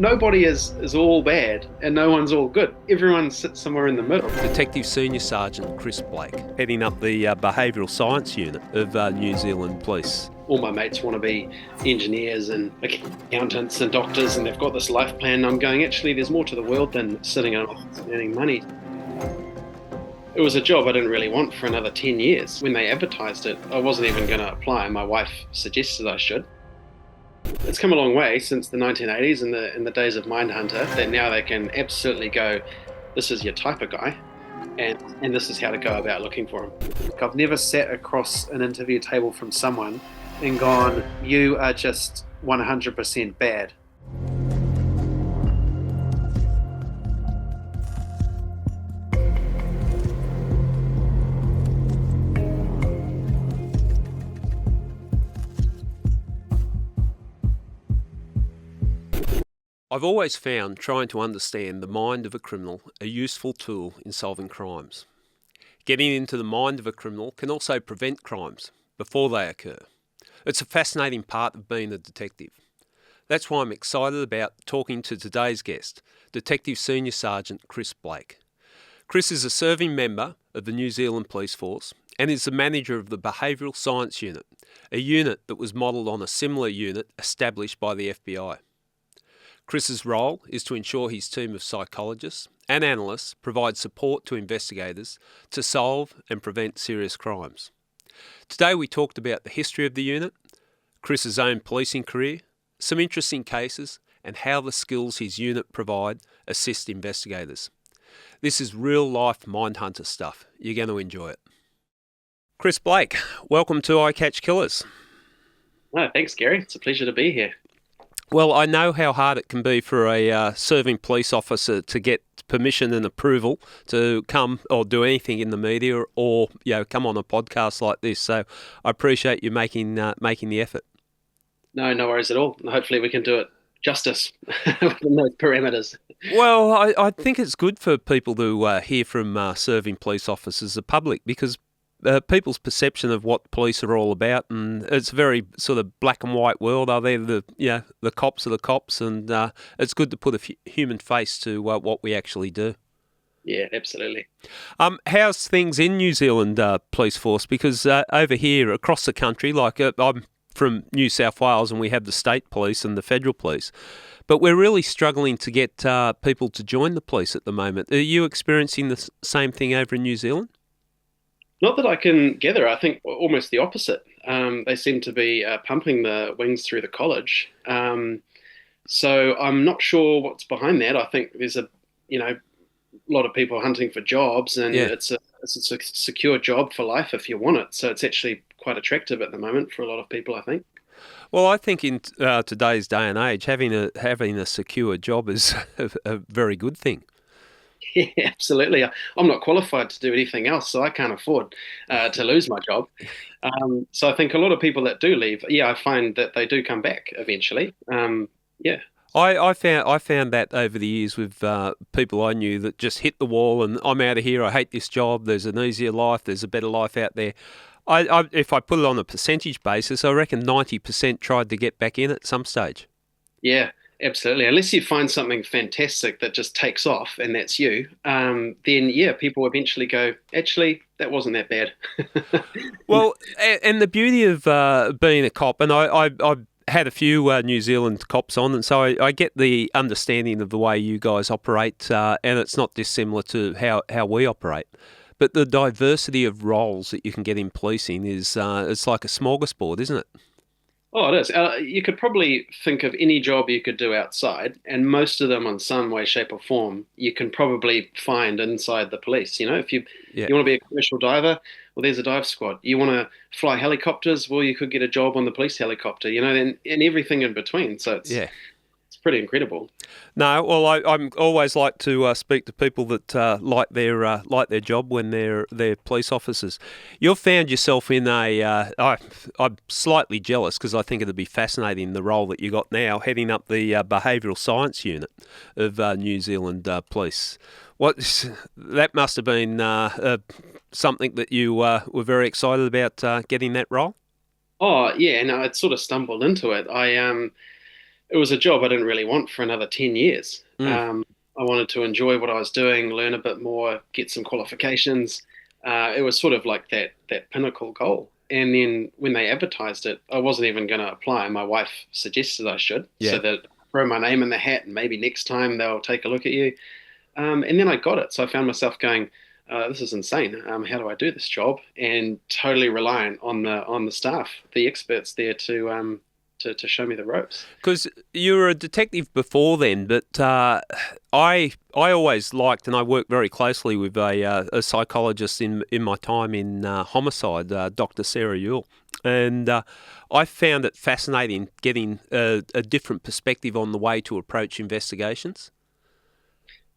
nobody is all bad and no one's all good. Everyone sits somewhere in the middle. Detective Senior Sergeant Chris Blake, heading up the Behavioural Science Unit of New Zealand Police. All my mates want to be engineers and accountants and doctors, and they've got this life plan. I'm going, actually, there's more to the world than sitting in an office and earning money. It was a job I didn't really want for another 10 years. When they advertised it, I wasn't even going to apply. My wife suggested I should. It's come a long way since the 1980s in the days of Mindhunter, that now they can absolutely go, this is your type of guy, and this is how to go about looking for him. I've never sat across an interview table from someone and gone, you are just 100% bad. I've always found trying to understand the mind of a criminal a useful tool in solving crimes. Getting into the mind of a criminal can also prevent crimes before they occur. It's a fascinating part of being a detective. That's why I'm excited about talking to today's guest, Detective Senior Sergeant Chris Blake. Chris is a serving member of the New Zealand Police Force and is the manager of the Behavioural Science Unit, a unit that was modelled on a similar unit established by the FBI. Chris's role is to ensure his team of psychologists and analysts provide support to investigators to solve and prevent serious crimes. Today we talked about the history of the unit, Chris's own policing career, some interesting cases, and how the skills his unit provide assist investigators. This is real-life Mindhunter stuff. You're going to enjoy it. Chris Blake, welcome to I Catch Killers. Oh, thanks, Gary. It's a pleasure to be here. Well, I know how hard it can be for a serving police officer to get permission and approval to come or do anything in the media or come on a podcast like this. So I appreciate you making the effort. No worries at all. Hopefully we can do it justice within those parameters. Well, I think it's good for people to hear from serving police officers, the public, because people's perception of what police are all about, and it's a very sort of black and white world. Are they the cops are the cops, and it's good to put a human face to what we actually do. Yeah, absolutely. How's things in New Zealand police force? Because over here across the country, like I'm from New South Wales, and we have the state police and the federal police, but we're really struggling to get people to join the police at the moment. Are you experiencing the same thing over in New Zealand? Not that I can gather. I think almost the opposite. They seem to be pumping the wings through the college. So I'm not sure what's behind that. I think there's a lot of people hunting for jobs, and it's a secure job for life if you want it. So it's actually quite attractive at the moment for a lot of people, I think. Well, I think in today's day and age, having a secure job is a very good thing. Yeah, absolutely. I'm not qualified to do anything else, so I can't afford to lose my job. So I think a lot of people that do leave, I find that they do come back eventually. I found that over the years with people I knew that just hit the wall and I'm out of here. I hate this job. There's an easier life. There's a better life out there. If I put it on a percentage basis, I reckon 90% tried to get back in at some stage. Yeah. Absolutely. Unless you find something fantastic that just takes off and that's you, then people eventually go, actually, that wasn't that bad. Well, and the beauty of being a cop, and I had a few New Zealand cops on, and so I get the understanding of the way you guys operate, and it's not dissimilar to how we operate. But the diversity of roles that you can get in policing is it's like a smorgasbord, isn't it? Oh, it is. You could probably think of any job you could do outside, and most of them, in some way, shape, or form, you can probably find inside the police. If you want to be a commercial diver, well, there's a dive squad. You want to fly helicopters, well, you could get a job on the police helicopter. And everything in between. So it's pretty incredible. No, well, I'm always like to speak to people that like their job when they're police officers. You've found yourself in I'm slightly jealous because I think it'd be fascinating the role that you got now, heading up the Behavioural Science Unit of New Zealand Police. That must have been something that you were very excited about getting that role. Oh yeah, no, I sort of stumbled into it. it was a job I didn't really want for another 10 years. Mm. I wanted to enjoy what I was doing, learn a bit more, get some qualifications. It was sort of like that pinnacle goal. And then when they advertised it, I wasn't even going to apply. My wife suggested I should, Yeah. so that throw my name in the hat and maybe next time they'll take a look at you. And then I got it. So I found myself going, this is insane. How do I do this job? And totally reliant on the staff, the experts there to show me the ropes. Because you were a detective before then, but I always liked, and I worked very closely with a psychologist in my time in homicide, Dr. Sarah Ewell, and I found it fascinating getting a different perspective on the way to approach investigations.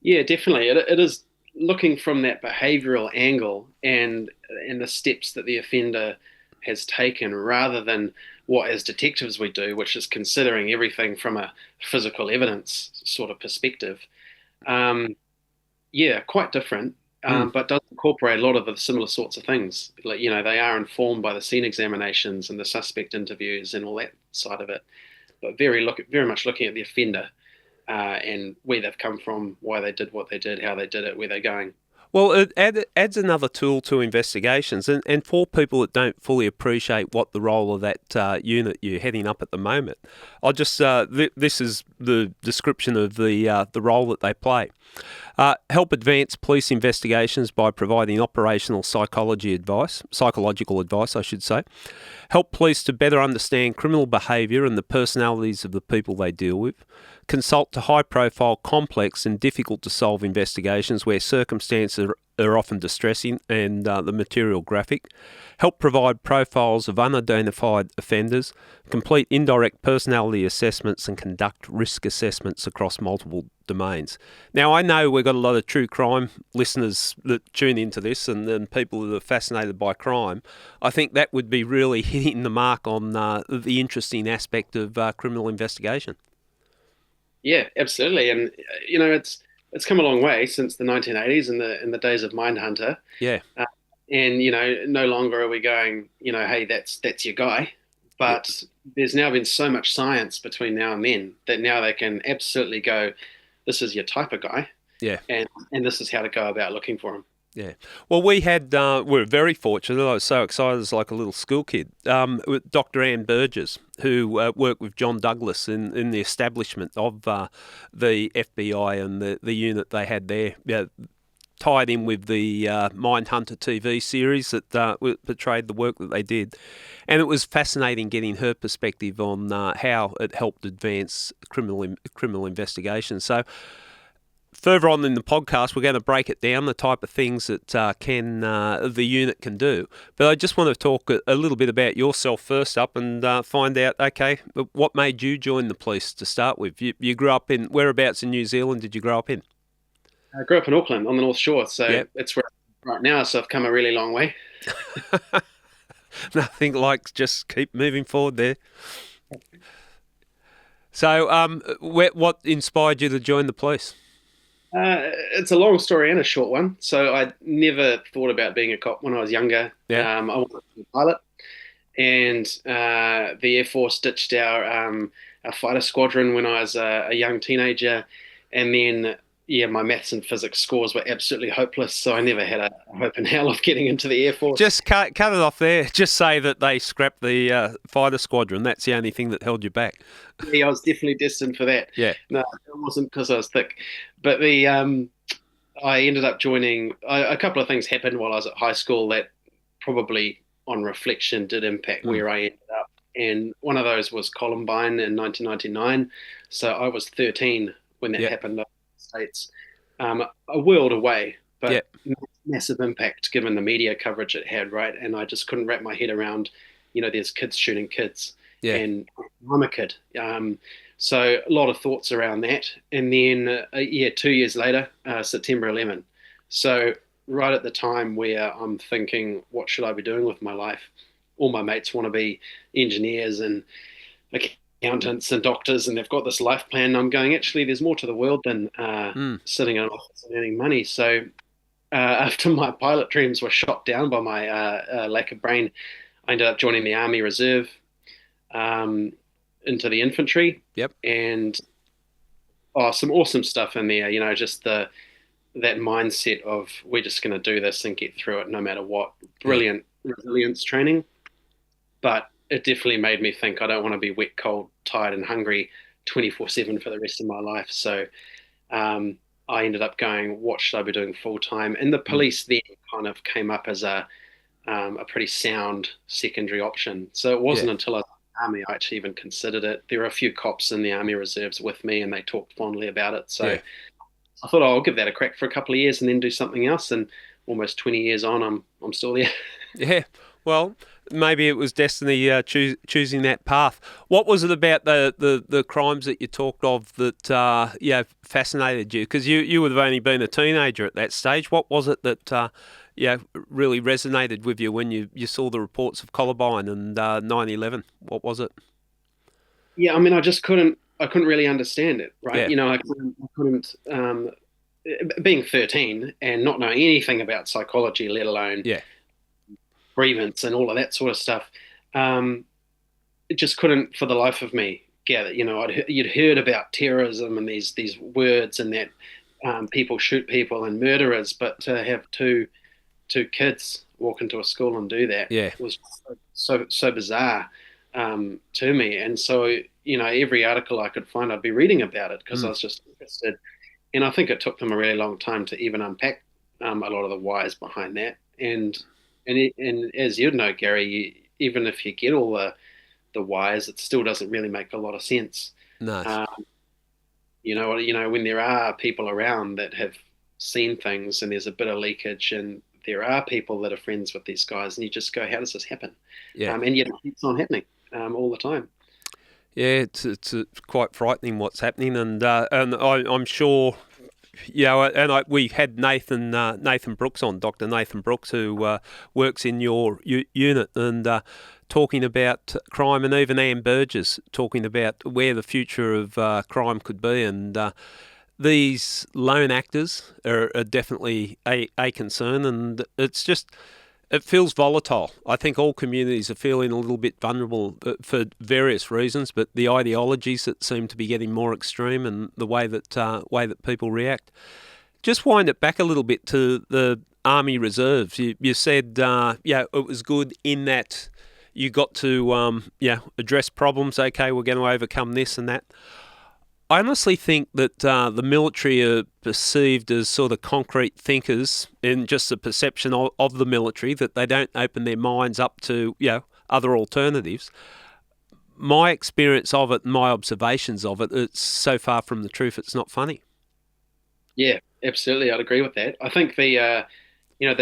Yeah, definitely. It is looking from that behavioural angle and the steps that the offender has taken, rather than what as detectives we do, which is considering everything from a physical evidence sort of perspective. Um, yeah, quite different, Mm. but does incorporate a lot of the similar sorts of things. Like, they are informed by the scene examinations and the suspect interviews and all that side of it, but very much looking at the offender and where they've come from, why they did what they did, how they did it, where they're going. Well, it adds another tool to investigations, and for people that don't fully appreciate what the role of that unit you're heading up at the moment, I'll just this is the description of the role that they play. Help advance police investigations by providing operational psychological advice, I should say. Help police to better understand criminal behaviour and the personalities of the people they deal with. Consult to high-profile, complex and difficult-to-solve investigations where circumstances are often distressing and the material graphic. Help provide profiles of unidentified offenders. Complete indirect personality assessments and conduct risk assessments across multiple domains. Now, I know we've got a lot of true crime listeners that tune into this and people that are fascinated by crime. I think that would be really hitting the mark on the interesting aspect of criminal investigation. Yeah, absolutely. And it's come a long way since the 1980s and the days of Mindhunter. Yeah. And no longer are we going, hey, that's your guy. Yeah. But there's now been so much science between now and then that now they can absolutely go, this is your type of guy, Yeah. and this is how to go about looking for him. Yeah. Well, we were very fortunate. I was so excited as like a little school kid. With Dr. Anne Burgess, who worked with John Douglas in the establishment of the FBI and the unit they had there, tied in with the Mindhunter TV series that portrayed the work that they did. And it was fascinating getting her perspective on how it helped advance criminal investigation. So, further on in the podcast, we're going to break it down, the type of things that the unit can do. But I just want to talk a little bit about yourself first up and find out, okay, what made you join the police to start with? You grew up in, whereabouts in New Zealand did you grow up in? I grew up in Auckland on the North Shore, so Yep. it's where I'm right now. So I've come a really long way. Nothing like just keep moving forward there. So what inspired you to join the police? It's a long story and a short one. So I never thought about being a cop when I was younger. Yeah. I wanted to be a pilot, and the Air Force ditched our fighter squadron when I was a young teenager, and then my maths and physics scores were absolutely hopeless. So I never had a hope in hell of getting into the Air Force. Just cut it off there. Just say that they scrapped the fighter squadron. That's the only thing that held you back. Yeah, I was definitely destined for that. Yeah. No, it wasn't because I was thick, but I ended up joining. A couple of things happened while I was at high school that probably, on reflection, did impact where I ended up. And one of those was Columbine in 1999. So I was 13 when that happened in the States. A world away, but massive impact given the media coverage it had, right? And I just couldn't wrap my head around, there's kids shooting kids. Yeah. And I'm a kid. So a lot of thoughts around that. And then, 2 years later, September 11. So right at the time where I'm thinking, what should I be doing with my life? All my mates want to be engineers and accountants and doctors, and they've got this life plan. I'm going, actually, there's more to the world than sitting in an office and earning money. So after my pilot dreams were shot down by my lack of brain, I ended up joining the Army Reserve. into the infantry, Yep. and some awesome stuff in there. Just that mindset of we're just going to do this and get through it no matter what. Yeah. Brilliant resilience training, but it definitely made me think I don't want to be wet, cold, tired, and hungry 24/7 for the rest of my life. So I ended up going, what should I be doing full time? And the Mm. police then kind of came up as a pretty sound secondary option. So it Yeah. wasn't until I was in the army I actually even considered it. There were a few cops in the army reserves with me, and they talked fondly about it. So Yeah. I thought, I'll give that a crack for a couple of years and then do something else. And almost 20 years on, I'm still there. Yeah. Well, maybe it was destiny choosing that path. What was it about the crimes that you talked of that fascinated you? Because you would have only been a teenager at that stage. What was it that really resonated with you when you saw the reports of Columbine and 9/11? What was it? Yeah, I mean, I couldn't really understand it, right? Yeah. I couldn't being 13 and not knowing anything about psychology, let alone Yeah. grievance and all of that sort of stuff. Um, it just couldn't, for the life of me, get it. You'd heard about terrorism and these words and that people shoot people and murderers, but to have two kids walk into a school and do that Yeah. was so bizarre to me. And so every article I could find, I'd be reading about it because I Mm. was just interested. And I think it took them a really long time to even unpack a lot of the whys behind that. And as you'd know, Gary, even if you get all the whys, it still doesn't really make a lot of sense. No. Um, when there are people around that have seen things and there's a bit of leakage, and there are people that are friends with these guys, and you just go, how does this happen? Yeah. And yet it keeps on happening all the time. Yeah. It's quite frightening what's happening, and I'm sure. We had Nathan Brooks on, Dr. Nathan Brooks, who works in your unit, and talking about crime, and even Anne Burgess talking about where the future of crime could be, and these lone actors are definitely a concern, and it feels volatile. I think all communities are feeling a little bit vulnerable for various reasons, but the ideologies that seem to be getting more extreme and the way that people react. Just wind it back a little bit to the Army Reserves. You said, it was good in that you got to, address problems. Okay, we're going to overcome this and that. I honestly think that the military are perceived as sort of concrete thinkers in just the perception of the military, that they don't open their minds up to other alternatives. My experience of it, my observations of it, it's so far from the truth. It's not funny. Yeah, absolutely. I'd agree with that. I think the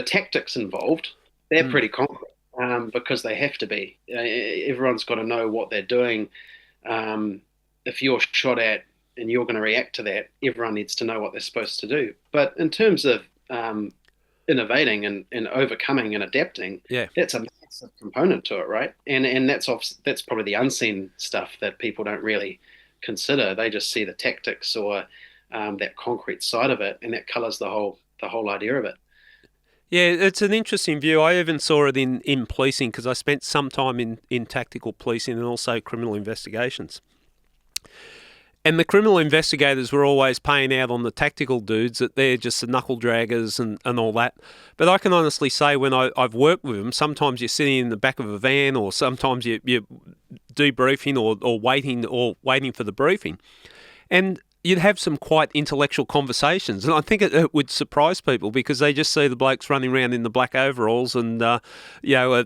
tactics involved, they're Mm. pretty concrete because they have to be. Everyone's got to know what they're doing. If you're shot at and you're going to react to that, everyone needs to know what they're supposed to do. But in terms of innovating and overcoming and adapting, Yeah. that's a massive component to it, right? And that's probably the unseen stuff that people don't really consider. They just see the tactics or that concrete side of it, and that colours the whole idea of it. Yeah, it's an interesting view. I even saw it in policing because I spent some time in tactical policing and also criminal investigations. And the criminal investigators were always paying out on the tactical dudes that they're just the knuckle draggers and all that. But I can honestly say when I've worked with them, sometimes you're sitting in the back of a van, or sometimes you're debriefing or waiting for the briefing. And you'd have some quite intellectual conversations. And I think it would surprise people because they just see the blokes running around in the black overalls and, a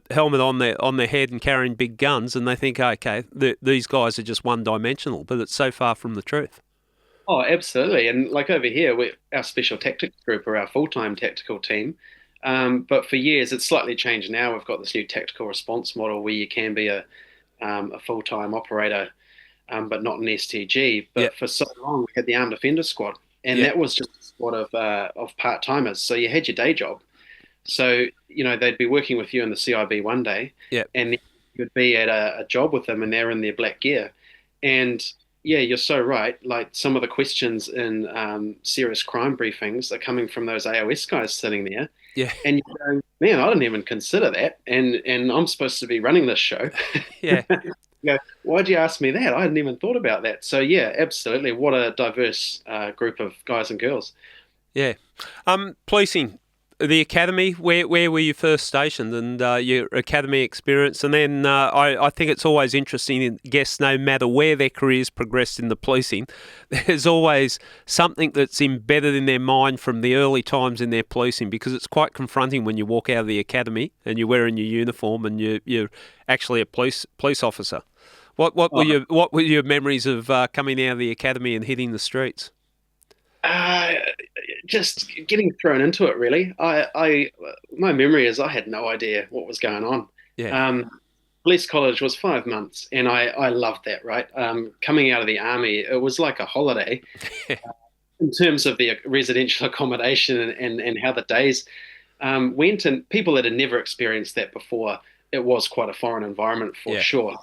helmet on their head and carrying big guns. And they think, okay, these guys are just one-dimensional. But it's so far from the truth. Oh, absolutely. And like over here, our special tactics group are our full-time tactical team. But for years, it's slightly changed now. We've got this new tactical response model where you can be a full-time operator, but not an STG. Yeah, But for so long, we had the Armed Defenders Squad, and yeah, that was just a squad of part-timers. So you had your day job. So they'd be working with you in the CIB one day, yeah, and then you'd be at a job with them, and they're in their black gear. And yeah, you're so right. Like some of the questions in serious crime briefings are coming from those AOS guys sitting there, Yeah. And you go, man, I didn't even consider that, and I'm supposed to be running this show. Yeah. You go, why'd you ask me that? I hadn't even thought about that. So yeah, absolutely. What a diverse group of guys and girls. Yeah. Policing, the academy, where were you first stationed and your academy experience? And then I think it's always interesting in guests, no matter where their careers progressed in the policing, there's always something that's embedded in their mind from the early times in their policing, because it's quite confronting when you walk out of the academy and you're wearing your uniform and you're actually a police officer. What were your memories of coming out of the academy and hitting the streets? Uh, just getting thrown into it, really. My memory is I had no idea what was going on. Yeah. Um, Police college was 5 months, and I loved that. Right, coming out of the army, it was like a holiday in terms of the residential accommodation and how the days went. And people that had never experienced that before, it was quite a foreign environment for Yeah. sure.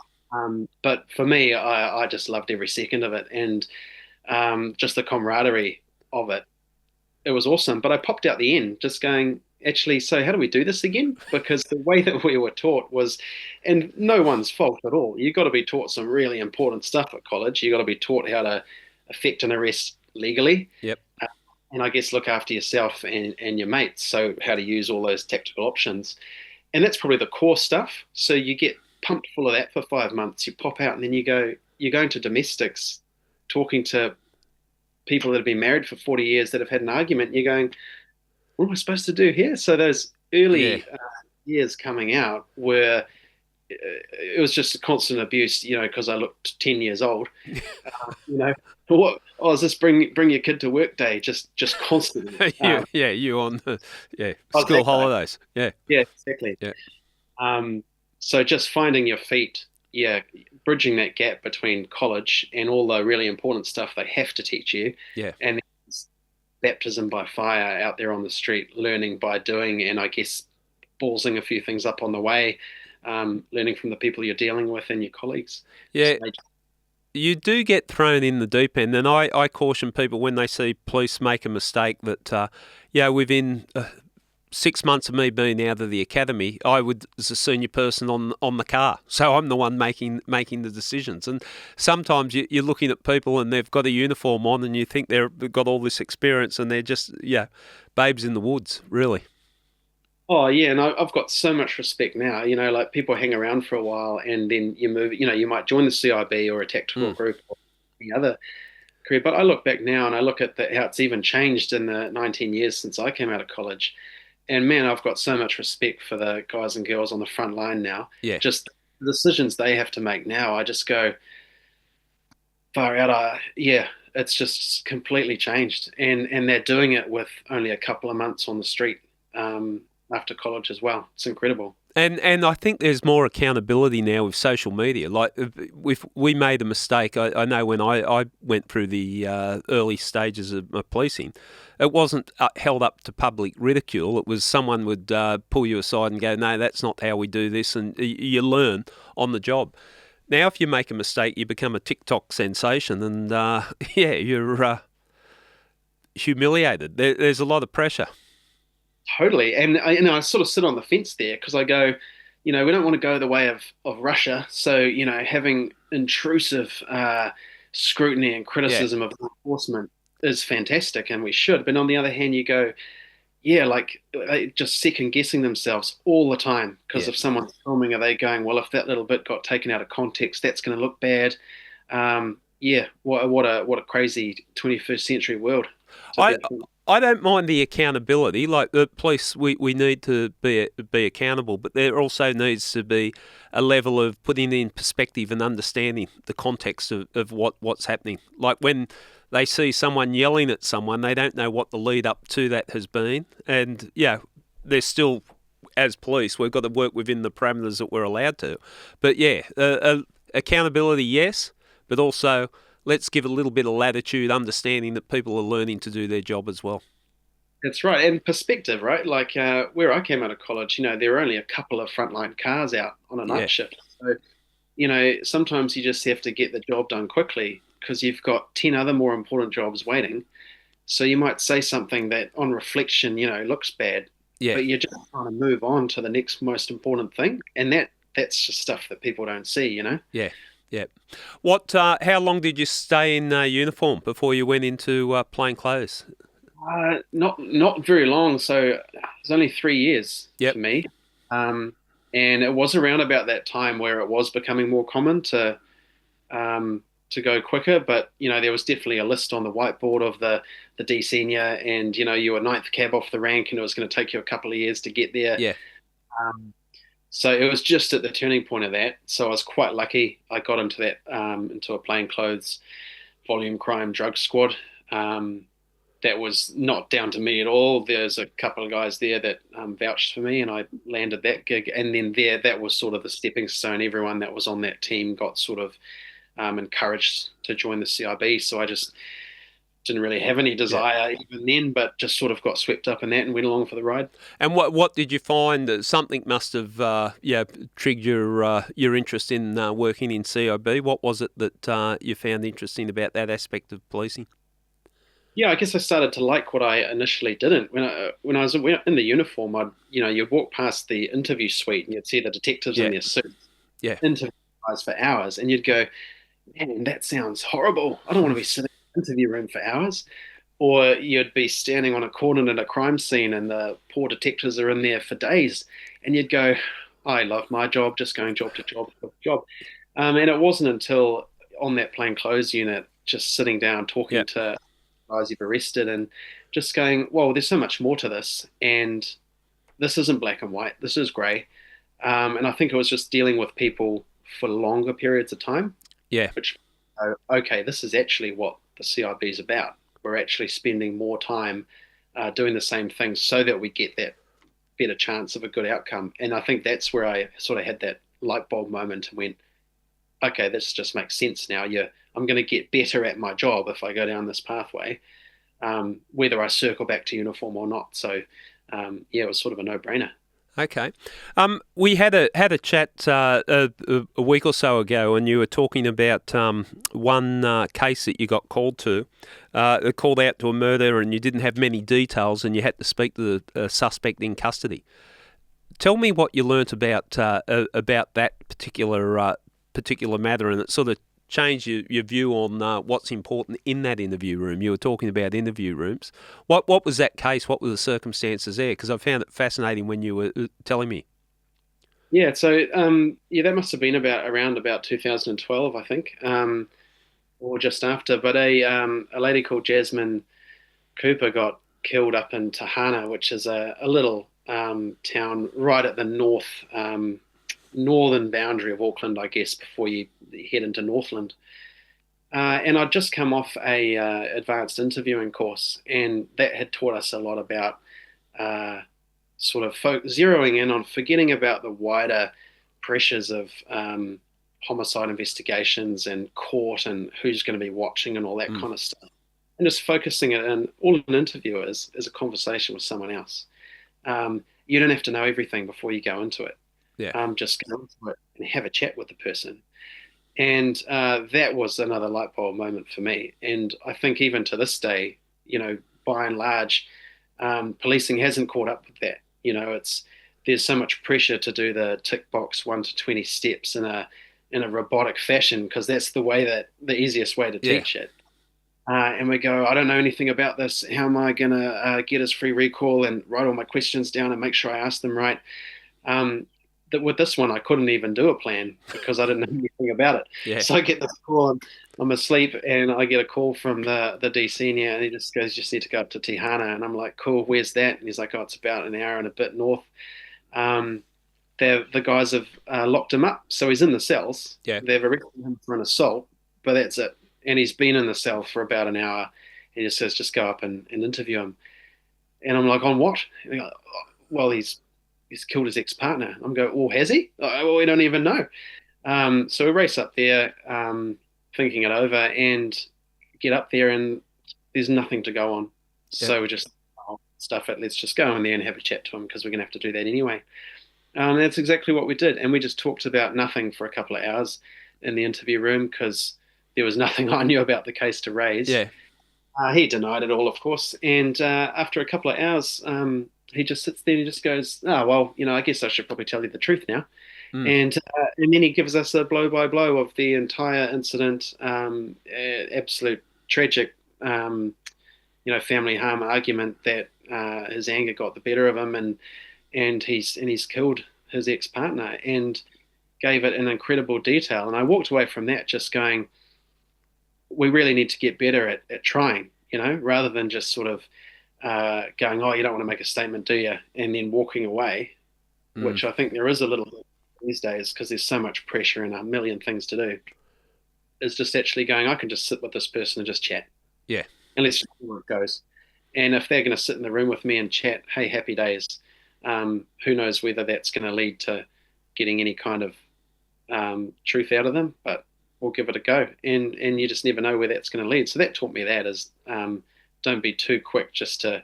But for me, I just loved every second of it, and just the camaraderie of it. It was awesome. But I popped out the end just going, actually, so how do we do this again? Because the way that we were taught was, and no one's fault at all. You've got to be taught some really important stuff at college. You've got to be taught how to effect an arrest legally. Yep. And I guess look after yourself and your mates. So how to use all those tactical options. And that's probably the core stuff. So you get pumped full of that for 5 months. You pop out and then you're going to domestics, talking to people that have been married for 40 years that have had an argument. And you're going, what am I supposed to do here? So those Yeah. early years coming out were, it was just a constant abuse, because I looked 10 years old. For what? Oh, is this bring your kid to work day? Just constantly. You on the Oh, school that guy. holidays. Yeah. Yeah, exactly. Yeah. So just finding your feet, yeah, bridging that gap between college and all the really important stuff they have to teach you, Yeah. and baptism by fire out there on the street, learning by doing, and I guess ballsing a few things up on the way, learning from the people you're dealing with and your colleagues. Yeah. So, You do get thrown in the deep end, and I caution people when they see police make a mistake that, within 6 months of me being out of the academy, I would as a senior person on the car, so I'm the one making the decisions. And sometimes you're looking at people and they've got a uniform on, and you think they've got all this experience, and they're just babes in the woods, really. oh yeah, and I've got so much respect now. Like people hang around for a while and then you move. You might join the CIB or a tactical Mm. group or any other career. But I look back now and I look at how it's even changed in the 19 years since I came out of college. And man, I've got so much respect for the guys and girls on the front line now. Yeah. Just the decisions they have to make now, I just go far out. Yeah, it's just completely changed, and they're doing it with only a couple of months on the street after college as well. It's incredible. And I think there's more accountability now with social media. Like, if we made a mistake, I know when I went through the early stages of my policing, it wasn't held up to public ridicule. It was someone would pull you aside and go, no, that's not how we do this, and you learn on the job. Now, if you make a mistake, you become a TikTok sensation, and you're humiliated. There's a lot of pressure. Totally. And I sort of sit on the fence there because I go, we don't want to go the way of Russia. So, having intrusive scrutiny and Yeah, criticism of law enforcement is fantastic, and we should. But on the other hand, you go, yeah, like they just second guessing themselves all the time because yeah. if someone's filming, are they going, well, if that little bit got taken out of context, that's going to look bad. Yeah, what a crazy 21st century world to I be. I don't mind the accountability. Like the police, we need to be accountable, but there also needs to be a level of putting in perspective and understanding the context of what's happening. Like when they see someone yelling at someone, they don't know what the lead up to that has been, and they're still, as police, we've got to work within the parameters that we're allowed to. But accountability, yes, but also let's give a little bit of latitude, understanding that people are learning to do their job as well. That's right. And perspective, right? Like where I came out of college, there were only a couple of frontline cars out on a Yeah, night shift. So, sometimes you just have to get the job done quickly because you've got 10 other more important jobs waiting. So you might say something that on reflection, looks bad, Yeah, but you're just trying to move on to the next most important thing, and that's just stuff that people don't see, you know. yeah, yeah. How long did you stay in uniform before you went into plain clothes? Not very long. So it was only 3 years Yep. for me, um, and it was around about that time where it was becoming more common to go quicker. But there was definitely a list on the whiteboard of the D senior, and you were ninth cab off the rank, and it was going to take you a couple of years to get there. Yeah. Um, so it was just at the turning point of that. So I was quite lucky. I got into that into a plainclothes volume crime drug squad. Um, that was not down to me at all. There's a couple of guys there that vouched for me, and I landed that gig. And then that was sort of the stepping stone. Everyone that was on that team got sort of encouraged to join the CIB. So I just didn't really have any Yeah. desire even then, but just sort of got swept up in that and went along for the ride. And what did you find that something must have triggered your interest in working in CIB? What was it that you found interesting about that aspect of policing? Yeah, I guess I started to like what I initially didn't. When I was in the uniform, you'd walk past the interview suite and you'd see the detectives in Yeah, their suits yeah, interview guys for hours, and you'd go, "Man, that sounds horrible. I don't want to be sitting in an interview room for hours." Or you'd be standing on a corner at a crime scene, and the poor detectives are in there for days, and you'd go, "I love my job, just going job to job to job." And it wasn't until on that plain clothes unit, just sitting down yeah. talking to guys you've arrested and just going, well, there's so much more to this. And this isn't black and white. This is grey. And I think it was just dealing with people for longer periods of time, Yeah. which, okay, this is actually what the CIB is about. We're actually spending more time doing the same things so that we get that better chance of a good outcome. And I think that's where I sort of had that light bulb moment and went, okay, this just makes sense now. I'm going to get better at my job if I go down this pathway, whether I circle back to uniform or not. So, yeah, it was sort of a no-brainer. Okay. We had a chat a week or so ago, and you were talking about one case that you got called out to a murder, and you didn't have many details, and you had to speak to the suspect in custody. Tell me what you learnt about that particular matter, and it sort of changed your view on what's important in that interview room. You were talking about interview rooms. What was that case? What were the circumstances there? Because I found it fascinating when you were telling me. Yeah, so yeah, that must have been around about 2012, I think, or just after. But a lady called Jasmine Cooper got killed up in Tahana, which is a little town right at the northern boundary of Auckland, I guess, before you head into Northland. And I'd just come off a advanced interviewing course, and that had taught us a lot about uh, sort of zeroing in on forgetting about the wider pressures of homicide investigations and court and who's going to be watching and all that Mm. kind of stuff, and just focusing it in. All an interview is a conversation with someone else. You don't have to know everything before you go into it. Yeah. Just go into it and have a chat with the person. And that was another light bulb moment for me. And I think even to this day, by and large, policing hasn't caught up with that. There's so much pressure to do the tick box 1 to 20 steps in a robotic fashion because that's the easiest way to Yeah. teach it. And we go, I don't know anything about this. How am I going to get his free recall and write all my questions down and make sure I ask them right? Um, that with this one, I couldn't even do a plan because I didn't know anything about it. Yeah. So I get this call, and I'm asleep, and I get a call from the D senior, and he just goes, "You just need to go up to Tihana," and I'm like, "Cool, where's that?" And he's like, "Oh, it's about an hour and a bit north." Um, the guys have locked him up, so he's in the cells. Yeah. They've arrested him for an assault, but that's it. And he's been in the cell for about an hour. He just says, "Just go up and interview him." And I'm like, "On what?" And he goes, "Oh, well, he's killed his ex-partner." I'm going, "Oh, has he?" Well, we don't even know. So we race up there, thinking it over, and get up there, and there's nothing to go on. Yeah. So we just stuff it. Let's just go in there and have a chat to him because we're going to have to do that anyway. That's exactly what we did, and we just talked about nothing for a couple of hours in the interview room because there was nothing I knew about the case to raise. Yeah. He denied it all, of course. And after a couple of hours, he just sits there and he just goes, "Oh well, I guess I should probably tell you the truth now." Mm. And then he gives us a blow by blow of the entire incident, absolute tragic, family harm argument that his anger got the better of him, and he's killed his ex partner, and gave it in incredible detail. And I walked away from that just going, we really need to get better at trying, rather than just sort of going, oh, you don't want to make a statement, do you? And then walking away, Mm. which I think there is a little bit these days because there's so much pressure and a million things to do. Is just actually going, I can just sit with this person and just chat, Yeah. and let's see where it goes. And if they're going to sit in the room with me and chat, hey, happy days. Who knows whether that's going to lead to getting any kind of truth out of them, but we'll give it a go. And you just never know where that's going to lead. So that taught me that is don't be too quick just to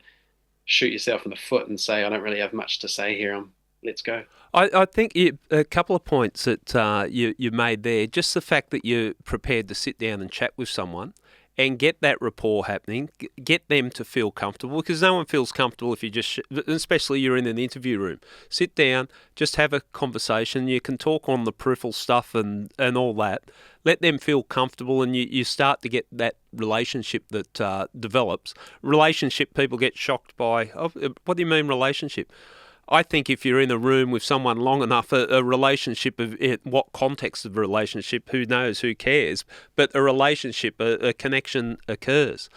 shoot yourself in the foot and say, I don't really have much to say here. Let's go. I think a couple of points that you made there, just the fact that you're prepared to sit down and chat with someone and get that rapport happening, get them to feel comfortable, because no one feels comfortable if you just, especially you're in an interview room. Sit down, just have a conversation. You can talk on the peripheral stuff and all that. Let them feel comfortable, and you start to get that relationship that develops. Relationship, people get shocked by, oh, what do you mean relationship? I think if you're in a room with someone long enough, a relationship of what context of a relationship, who knows, who cares, but a relationship, a connection occurs.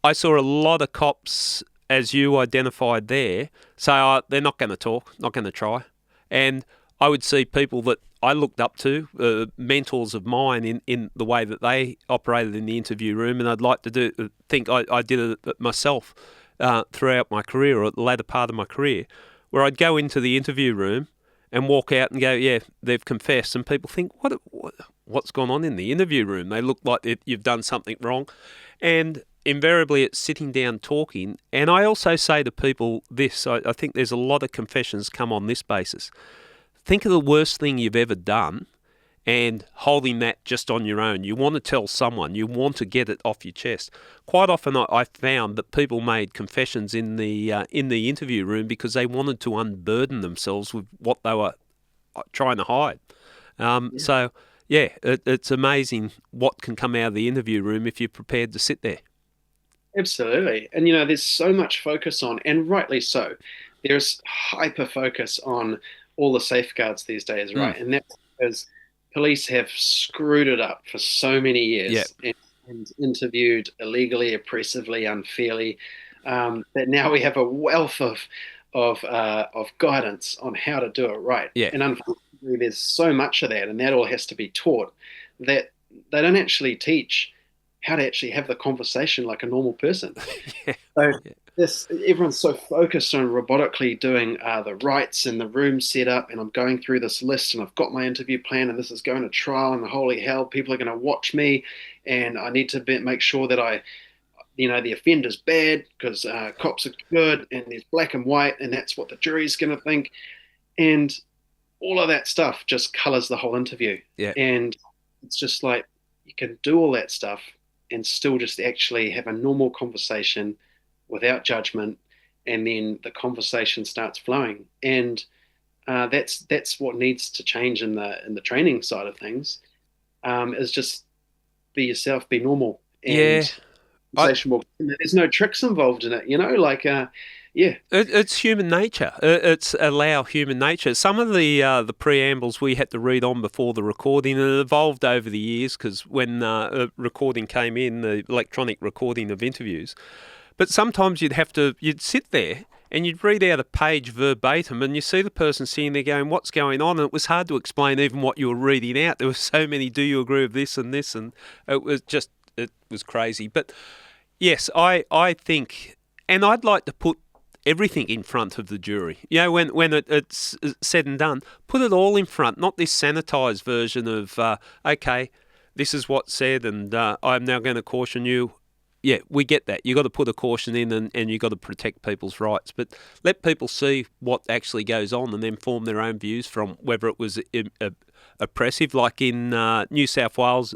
I saw a lot of cops, as you identified there, say, oh, they're not going to talk, not going to try. And I would see people that I looked up to, mentors of mine in the way that they operated in the interview room, and I'd like to think I did it myself throughout my career, or the latter part of my career, where I'd go into the interview room and walk out and go, yeah, they've confessed. And people think, what's gone on in the interview room? They look like you've done something wrong. And invariably it's sitting down talking. And I also say to people this, I think there's a lot of confessions come on this basis. Think of the worst thing you've ever done and holding that just on your own. You want to tell someone, you want to get it off your chest. Quite often I found that people made confessions in the interview room because they wanted to unburden themselves with what they were trying to hide. So, yeah, it's amazing what can come out of the interview room if you're prepared to sit there. Absolutely. And, there's so much focus on, and rightly so, there's hyper focus on all the safeguards these days, right? And that's because police have screwed it up for so many years and interviewed illegally, oppressively, unfairly, that now we have a wealth of guidance on how to do it right. Yeah. And unfortunately, there's so much of that, and that all has to be taught, that they don't actually teach how to actually have the conversation like a normal person. So everyone's so focused on robotically doing the rights and the room setup, and I'm going through this list, and I've got my interview plan, and this is going to trial, and holy hell, people are going to watch me, and I need to make sure that the offender's bad because cops are good, and there's black and white, and that's what the jury's going to think, and all of that stuff just colors the whole interview. Yeah. And it's just like, you can do all that stuff and still just actually have a normal conversation without judgment, and then the conversation starts flowing. And that's what needs to change in the training side of things. Is just be yourself, be normal, and there's no tricks involved in it. It's human nature. It's allow human nature. Some of the preambles we had to read on before the recording, and it evolved over the years because when recording came in, the electronic recording of interviews. But sometimes you'd sit there and you'd read out a page verbatim, and you see the person sitting there going, what's going on? And it was hard to explain even what you were reading out. There were so many, do you agree with this and this? And it was crazy. But yes, I think, and I'd like to put everything in front of the jury. When it's said and done, put it all in front, not this sanitised version of, okay, this is what's said, and I'm now going to caution you. Yeah, we get that. You've got to put a caution in, and you've got to protect people's rights. But let people see what actually goes on and then form their own views from whether it was oppressive, like in New South Wales,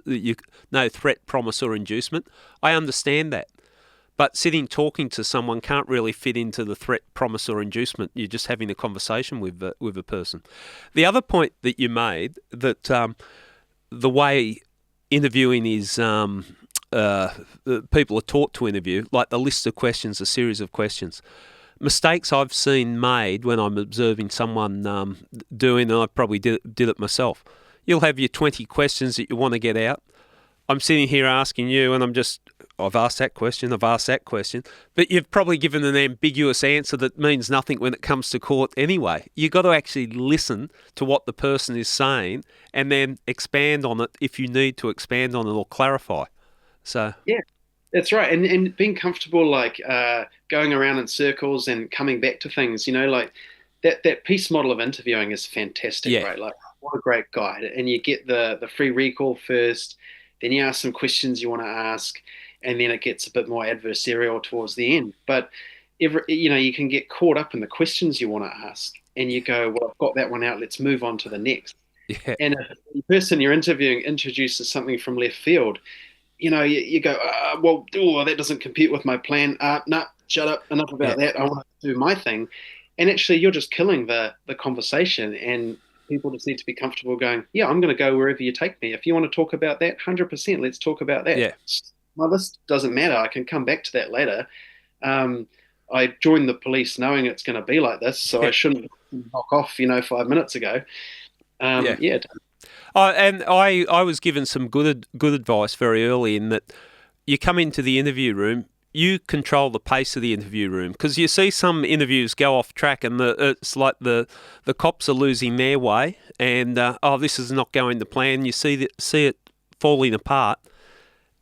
no threat, promise or inducement. I understand that. But sitting talking to someone can't really fit into the threat, promise, or inducement. You're just having a conversation with a person. The other point that you made, that the way interviewing is, people are taught to interview, like the list of questions, a series of questions. Mistakes I've seen made when I'm observing someone doing, and I probably did it myself. You'll have your 20 questions that you want to get out. I'm sitting here asking you, and I've asked that question, but you've probably given an ambiguous answer that means nothing when it comes to court anyway. You've got to actually listen to what the person is saying and then expand on it if you need to expand on it or clarify. So Yeah, that's right. And being comfortable, like going around in circles and coming back to things, like that piece model of interviewing is fantastic, yeah, right? Like, what a great guide. And you get the free recall first, then you ask some questions you want to ask, and then it gets a bit more adversarial towards the end. But you can get caught up in the questions you want to ask, and you go, well, I've got that one out. Let's move on to the next. yeah, And if the person you're interviewing introduces something from left field, you go, that doesn't compete with my plan. No, shut up. Enough about that. I want to do my thing. And actually, you're just killing the conversation. And people just need to be comfortable going, yeah, I'm going to go wherever you take me. If you want to talk about that, 100%, let's talk about that. yeah. Well, this doesn't matter. I can come back to that later. I joined the police knowing it's going to be like this, so I shouldn't knock off, 5 minutes ago. Yeah. And I was given some good advice very early in that you come into the interview room, you control the pace of the interview room, because you see some interviews go off track and it's like the cops are losing their way and this is not going to plan. You see it falling apart.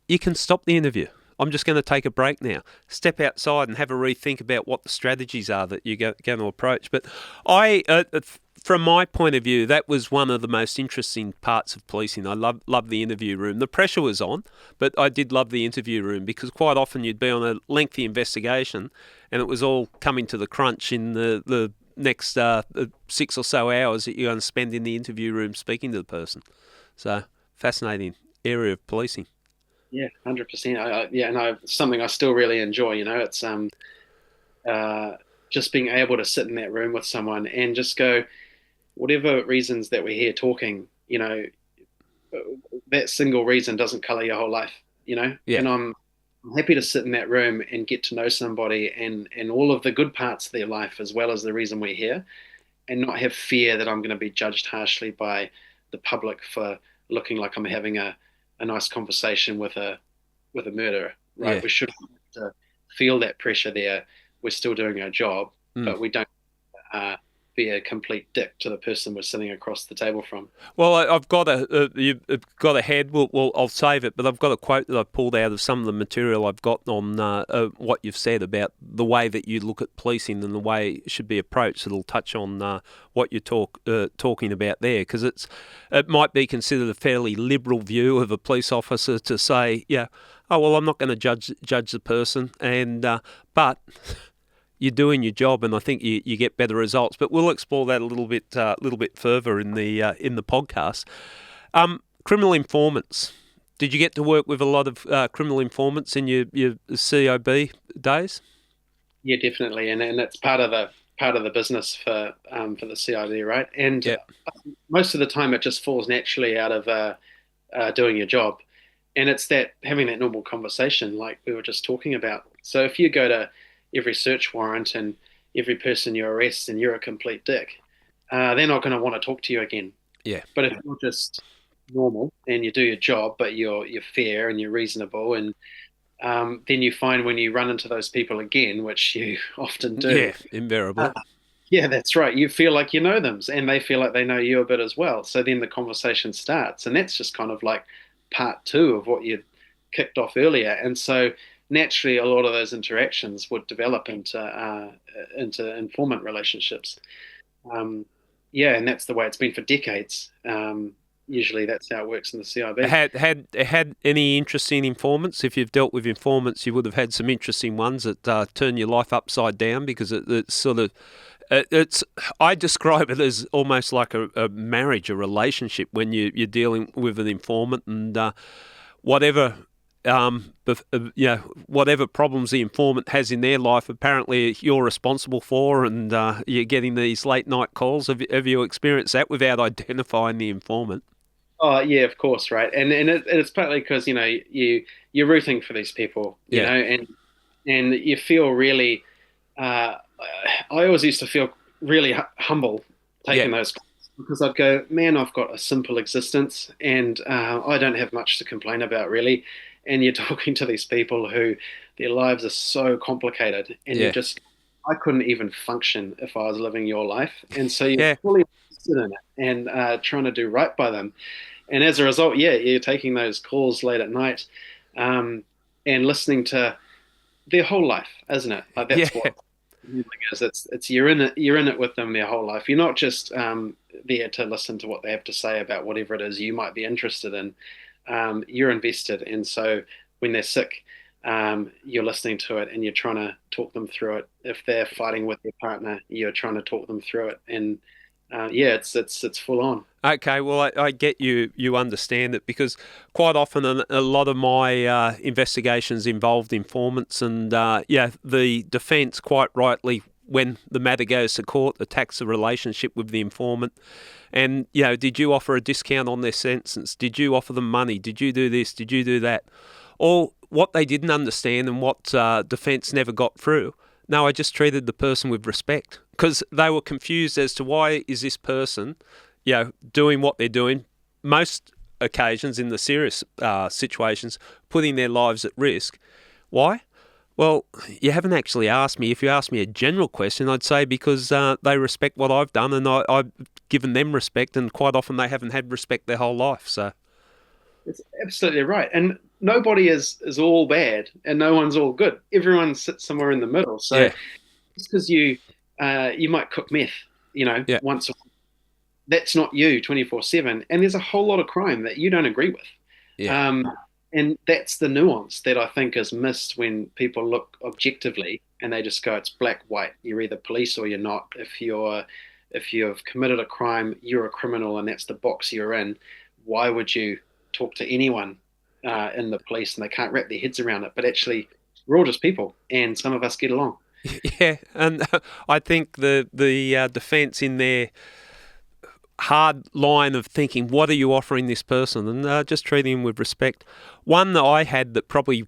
You can stop the interview. I'm just going to take a break now. Step outside and have a rethink about what the strategies are that you're going to approach. But from my point of view, that was one of the most interesting parts of policing. I love the interview room. The pressure was on, but I did love the interview room because quite often you'd be on a lengthy investigation and it was all coming to the crunch in the next 6 or so hours that you're going to spend in the interview room speaking to the person. So, fascinating area of policing. Yeah, 100%. Something I still really enjoy. It's just being able to sit in that room with someone and just go, whatever reasons that we're here talking, that single reason doesn't color your whole life, Yeah. And I'm happy to sit in that room and get to know somebody and all of the good parts of their life as well as the reason we're here, and not have fear that I'm going to be judged harshly by the public for looking like I'm having a nice conversation with a murderer, right? Yeah. We shouldn't have to feel that pressure there. We're still doing our job, but we don't be a complete dick to the person we're sitting across the table from. Well, I've got you've got a head. Well, I'll save it, but I've got a quote that I pulled out of some of the material I've got on what you've said about the way that you look at policing and the way it should be approached. It'll touch on what you're talking about there, because it might be considered a fairly liberal view of a police officer to say, I'm not going to judge the person, and but you're doing your job, and I think you get better results. But we'll explore that a little bit further in the podcast. Criminal informants. Did you get to work with a lot of criminal informants in your COB days? Yeah, definitely, and it's part of the business for the CID, right? And most of the time, it just falls naturally out of doing your job, and it's that having that normal conversation, like we were just talking about. So if you go to every search warrant and every person you arrest and you're a complete dick, they're not going to want to talk to you again. Yeah. But if you're just normal and you do your job, but you're fair and you're reasonable, and then you find when you run into those people again, which you often do. Yeah, invariably. Yeah, that's right. You feel like you know them, and they feel like they know you a bit as well. So then the conversation starts, and that's just kind of like part two of what you kicked off earlier. And so naturally, a lot of those interactions would develop into informant relationships. And that's the way it's been for decades. Usually, that's how it works in the CIB. Had any interesting informants? If you've dealt with informants, you would have had some interesting ones that turn your life upside down, because it's sort of. I describe it as almost like a marriage, a relationship, when you're dealing with an informant, and whatever whatever problems the informant has in their life, apparently you're responsible for, and you're getting these late night calls. Have you experienced that without identifying the informant? Oh yeah, of course, right. And it's partly because you're rooting for these people, Yeah, and you feel really. Uh, I always used to feel really humble yeah, taking those calls because I'd go, man, I've got a simple existence and I don't have much to complain about really. And you're talking to these people who their lives are so complicated, and yeah, I couldn't even function if I was living your life. And so you're yeah, fully invested in it and trying to do right by them. And as a result, yeah, you're taking those calls late at night, um, and listening to their whole life, isn't it? Like yeah, that's what it is. It's you're in it with them their whole life. You're not just there to listen to what they have to say about whatever it is you might be interested in. You're invested, and so when they're sick, you're listening to it and you're trying to talk them through it. If they're fighting with their partner, you're trying to talk them through it. And yeah, it's full on. Okay, well, I get you understand it, because quite often a lot of my investigations involved informants, and the defence quite rightly, when the matter goes to court, attacks the relationship with the informant. And, did you offer a discount on their sentence? Did you offer them money? Did you do this? Did you do that? Or what they didn't understand, and what defence never got through. No, I just treated the person with respect, because they were confused as to why is this person, doing what they're doing, most occasions in the serious situations, putting their lives at risk. Why? Well, you haven't actually asked me. If you asked me a general question, I'd say because they respect what I've done, and I've given them respect, and quite often they haven't had respect their whole life. So, It's absolutely right. And nobody is all bad and no one's all good. Everyone sits somewhere in the middle. So yeah, just because you might cook meth, yeah, once a week, that's not you 24/7. And there's a whole lot of crime that you don't agree with. yeah, Um, and that's the nuance that I think is missed when people look objectively and they just go, it's black, white. You're either police or you're not. If you've committed a crime, you're a criminal and that's the box you're in. Why would you talk to anyone in the police, and they can't wrap their heads around it? But actually, we're all just people, and some of us get along. yeah. And I think the defence in there hard line of thinking, what are you offering this person, and just treating him with respect. One that I had that probably,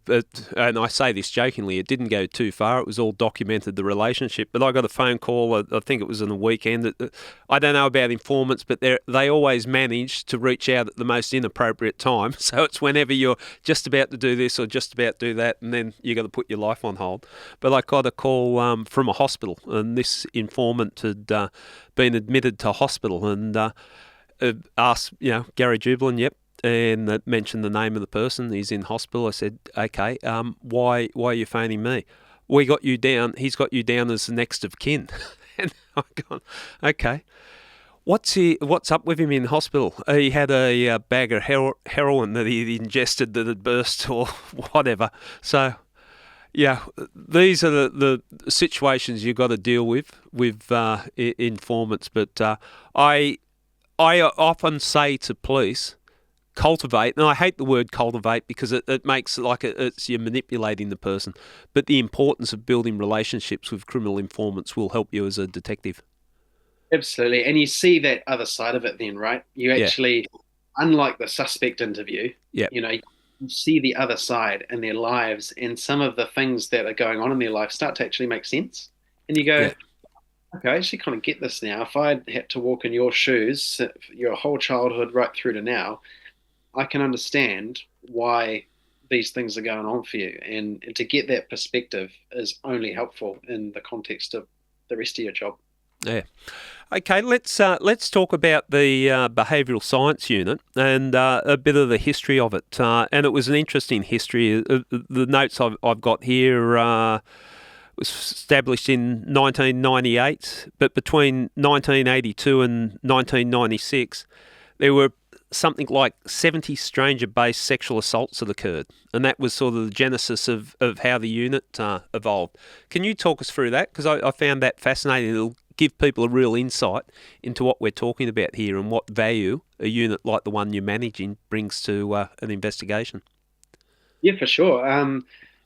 and I say this jokingly, it didn't go too far. It was all documented, the relationship. But I got a phone call, I think it was on the weekend. I don't know about informants, but they always manage to reach out at the most inappropriate time. So it's whenever you're just about to do this or just about to do that, and then you got to put your life on hold. But I got a call from a hospital, and this informant had been admitted to hospital, and asked, Gary Jubelin, yep, and that mentioned the name of the person. He's in hospital. I said, okay, why are you phoning me? We got you down. He's got you down as the next of kin. And I gone, okay. What's up with him in hospital? He had a bag of heroin that he'd ingested that had burst or whatever. So, yeah, these are the situations you've got to deal with informants. But I often say to police, cultivate, and I hate the word cultivate because it makes it like it's you're manipulating the person, but the importance of building relationships with criminal informants will help you as a detective. Absolutely. And you see that other side of it then, right? You Yeah, actually, unlike the suspect interview, yeah, you see the other side in their lives, and some of the things that are going on in their life start to actually make sense. And you go, yeah, okay, I actually kind of get this now. If I had to walk in your shoes, your whole childhood right through to now, I can understand why these things are going on for you. And to get that perspective is only helpful in the context of the rest of your job. yeah. Okay, let's talk about the Behavioural Science Unit and a bit of the history of it. And it was an interesting history. The notes I've got here was established in 1998, but between 1982 and 1996, there were something like 70 stranger-based sexual assaults that occurred, and that was sort of the genesis of how the unit evolved. Can you talk us through that? Because I found that fascinating. It'll give people a real insight into what we're talking about here and what value a unit like the one you're managing brings to an investigation. Yeah, for sure.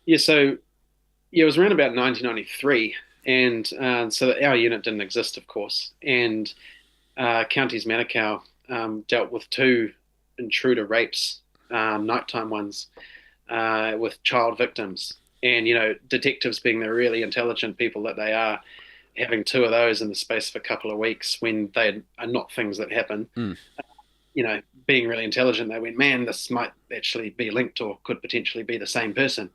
Yeah, so yeah, it was around about 1993, and so our unit didn't exist, of course, and Counties Manukau dealt with two intruder rapes, nighttime ones, with child victims. And, detectives being the really intelligent people that they are, having two of those in the space of a couple of weeks when they are not things that happen, Mm. being really intelligent, they went, man, this might actually be linked or could potentially be the same person.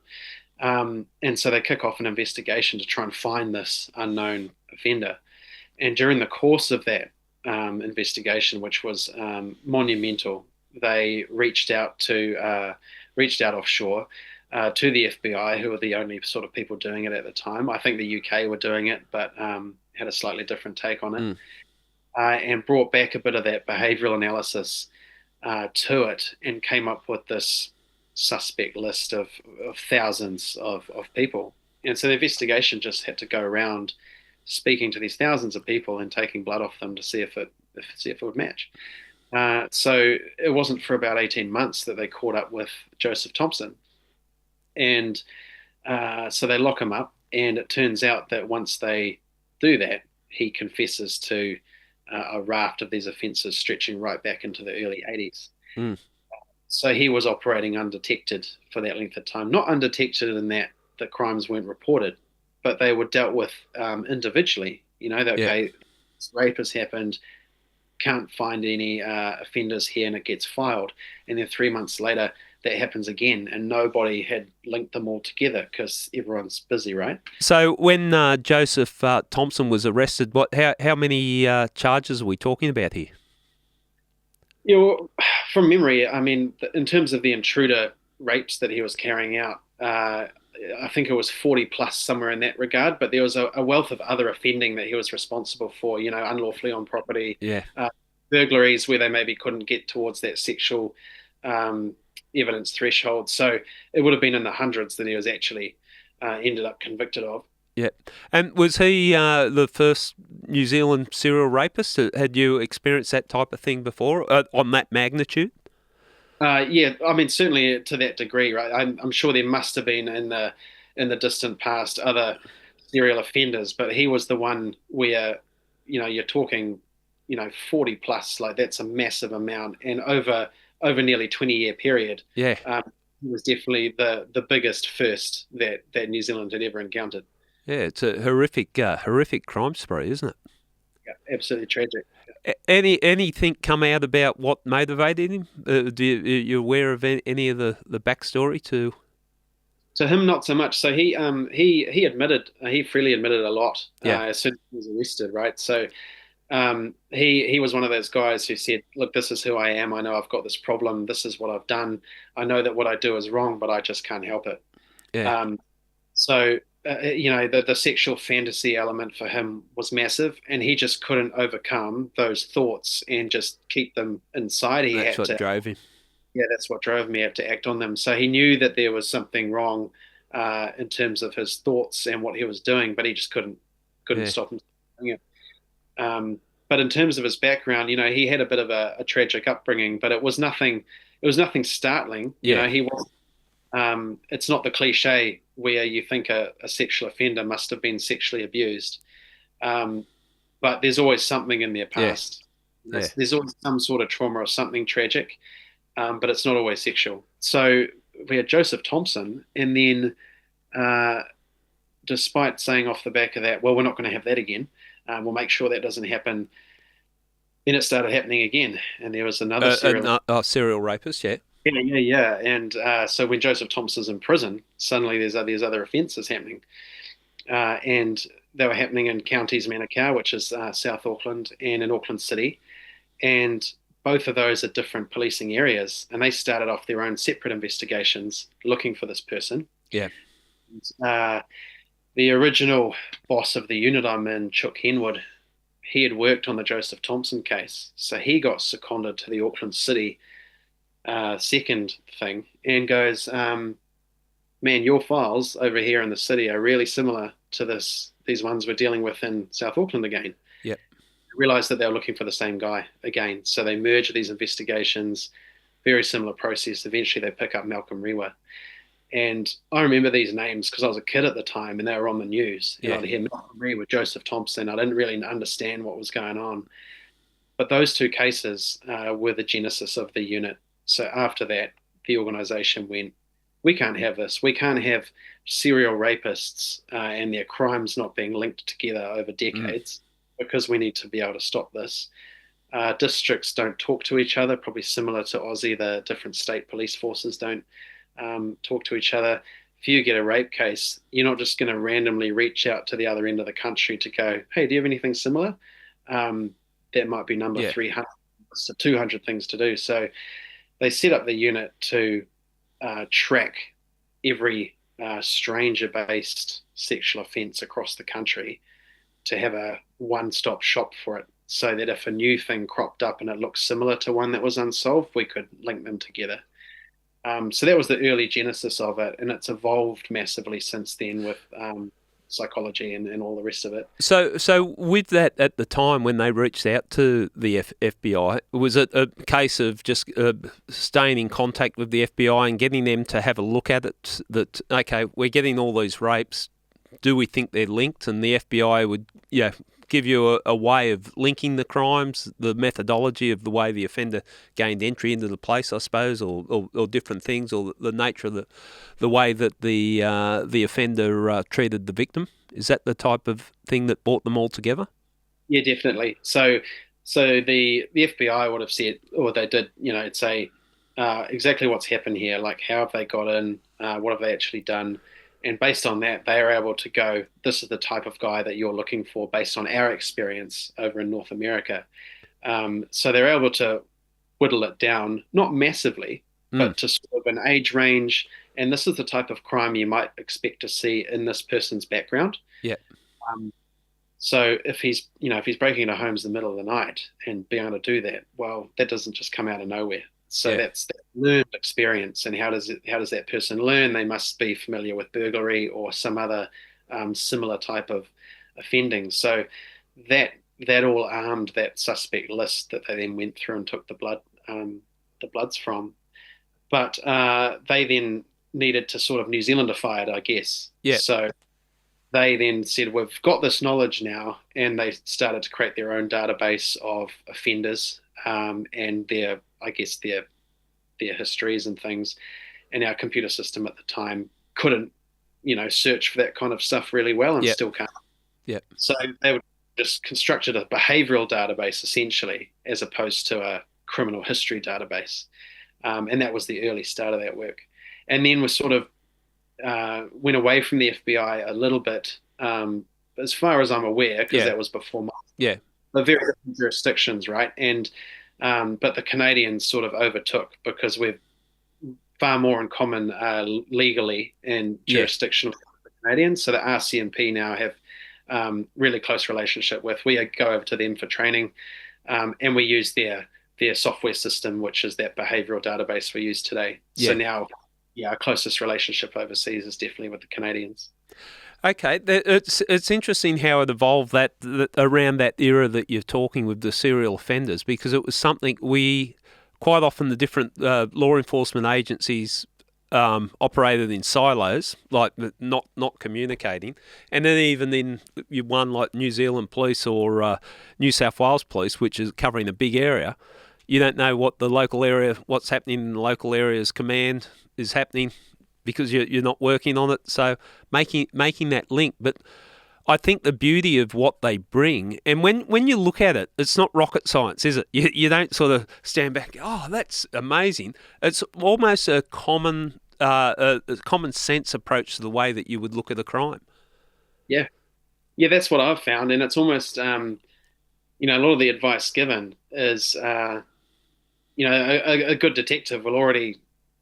And so they kick off an investigation to try and find this unknown offender. And during the course of that investigation, which was monumental, they reached out offshore to the FBI, who were the only sort of people doing it at the time. I think the UK were doing it, but had a slightly different take on it, Mm. and brought back a bit of that behavioural analysis to it, and came up with this suspect list of thousands of people. And so the investigation just had to go around speaking to these thousands of people and taking blood off them to see if it would match. So it wasn't for about 18 months that they caught up with Joseph Thompson. And so they lock him up. And it turns out that once they do that, he confesses to a raft of these offences stretching right back into the early 80s. Mm. So he was operating undetected for that length of time. Not undetected in that the crimes weren't reported, but they were dealt with individually. That, Yeah. okay, this rape has happened, can't find any offenders here, and it gets filed. And then 3 months later, that happens again, and nobody had linked them all together because everyone's busy, right? So when Joseph Thompson was arrested, how many charges are we talking about here? Well, from memory, I mean, in terms of the intruder rapes that he was carrying out, I think it was 40 plus, somewhere in that regard. But there was a wealth of other offending that he was responsible for, unlawfully on property, Yeah. burglaries where they maybe couldn't get towards that sexual um, evidence threshold. So it would have been in the hundreds that he was actually ended up convicted of. Yeah. And was he the first New Zealand serial rapist? Had you experienced that type of thing before on that magnitude? Yeah, I mean, certainly to that degree, right? I'm sure there must have been in the distant past other serial offenders, but he was the one where, you're talking, 40 plus, like that's a massive amount, and over nearly 20-year period. Yeah. He was definitely the biggest first that New Zealand had ever encountered. Yeah. It's a horrific crime spree, isn't it? Yeah, absolutely tragic. Anything come out about what motivated him? You aware of any of the backstory to? To him, not so much. So he admitted, he freely admitted a lot Yeah. as soon as he was arrested, right? So he was one of those guys who said, "Look, this is who I am. I know I've got this problem. This is what I've done. I know that what I do is wrong, but I just can't help it." Yeah. Um, so the sexual fantasy element for him was massive, and he just couldn't overcome those thoughts and just keep them inside. He That's had what to, drove him. yeah, that's what drove me to act on them. So he knew that there was something wrong in terms of his thoughts and what he was doing, but he just couldn't Yeah. stop him doing it. But in terms of his background, he had a bit of a tragic upbringing, but it was nothing. It was nothing startling. Yeah. He was. It's not the cliche where you think a sexual offender must have been sexually abused, but there's always something in their Yeah. past. Yeah. There's always some sort of trauma or something tragic, but it's not always sexual. So we had Joseph Thompson, and then uh, despite saying off the back of that, well, we're not going to have that again. We'll make sure that doesn't happen. Then it started happening again, and there was another serial. Serial rapist. Yeah. Yeah, yeah, yeah. And so when Joseph Thompson's in prison, suddenly there's other offences happening, and they were happening in counties Manukau, which is South Auckland, and in Auckland City, and both of those are different policing areas, and they started off their own separate investigations looking for this person. Yeah. Uh, the original boss of the unit I'm in, Chuck Henwood, he had worked on the Joseph Thompson case, so he got seconded to the Auckland City second thing, and goes, "Man, your files over here in the city are really similar to these ones we're dealing with in South Auckland again." Yep. Realized that they were looking for the same guy again, so they merge these investigations. Very similar process. Eventually, they pick up Malcolm Rewa. And I remember these names because I was a kid at the time and they were on the news. And Yeah. I'd hear Malcolm Reed with Joseph Thompson. I didn't really understand what was going on. But those two cases were the genesis of the unit. So after that, the organization went, we can't have this. We can't have serial rapists and their crimes not being linked together over Mm. decades because we need to be able to stop this. Districts don't talk to each other, probably similar to Aussie. The different state police forces don't talk to each other. If you get a rape case, you're not just going to randomly reach out to the other end of the country to go, hey, do you have anything similar? Um, that might be number Yeah. 300, so 200 things to do. So they set up the unit to track every stranger-based sexual offence across the country to have a one-stop shop for it so that if a new thing cropped up and it looked similar to one that was unsolved, we could link them together. So that was the early genesis of it, and it's evolved massively since then with psychology and all the rest of it. So with that at the time when they reached out to the FBI, was it a case of just staying in contact with the FBI and getting them to have a look at it? That okay, we're getting all these rapes. Do we think they're linked? And the FBI would, give you a way of linking the crimes, the methodology of the way the offender gained entry into the place, I suppose, or different things, or the nature of the way that the offender treated the victim. Is that the type of thing that brought them all together? Yeah, definitely. So the FBI would have said, or they did, say exactly what's happened here, like how have they got in, what have they actually done, and based on that, they are able to go, this is the type of guy that you're looking for based on our experience over in North America. So they're able to whittle it down, not massively, Mm. but to sort of an age range. And this is the type of crime you might expect to see in this person's background. Yeah. Um, so if he's breaking into homes in the middle of the night and being able to do that, well, that doesn't just come out of nowhere. So Yeah. that's that learned experience. And how does that person learn? They must be familiar with burglary or some other similar type of offending. So that that all armed that suspect list that they then went through and took the bloods from. But they then needed to sort of New Zealandify it, I guess. Yeah. So they then said, we've got this knowledge now, and they started to create their own database of offenders and their histories and things. And our computer system at the time couldn't, search for that kind of stuff really well, and Yeah. still can't. Yeah. So they would just constructed a behavioural database essentially, as opposed to a criminal history database, and that was the early start of that work. And then we sort of went away from the FBI a little bit, as far as I'm aware, because that was before Yeah. the very different jurisdictions, right? And but the Canadians sort of overtook because we're far more in common legally and jurisdictional with the Canadians. So the RCMP now have really close relationship with. We go over to them for training, and we use their software system, which is that behavioural database we use today. Yeah. So now, our closest relationship overseas is definitely with the Canadians. Okay, it's interesting how it evolved that around that era that you're talking with the serial offenders, because it was something we quite often the different law enforcement agencies operated in silos, like not communicating, and then even in one like New Zealand Police or New South Wales Police, which is covering a big area, you don't know what's happening in the local area's command is happening because you're not working on it. So making that link. But I think the beauty of what they bring, and when you look at it, it's not rocket science, is it? You don't sort of stand back and go, oh, that's amazing. It's almost a common sense approach to the way that you would look at a crime. Yeah, yeah, that's what I've found, and it's almost a lot of the advice given is a good detective will already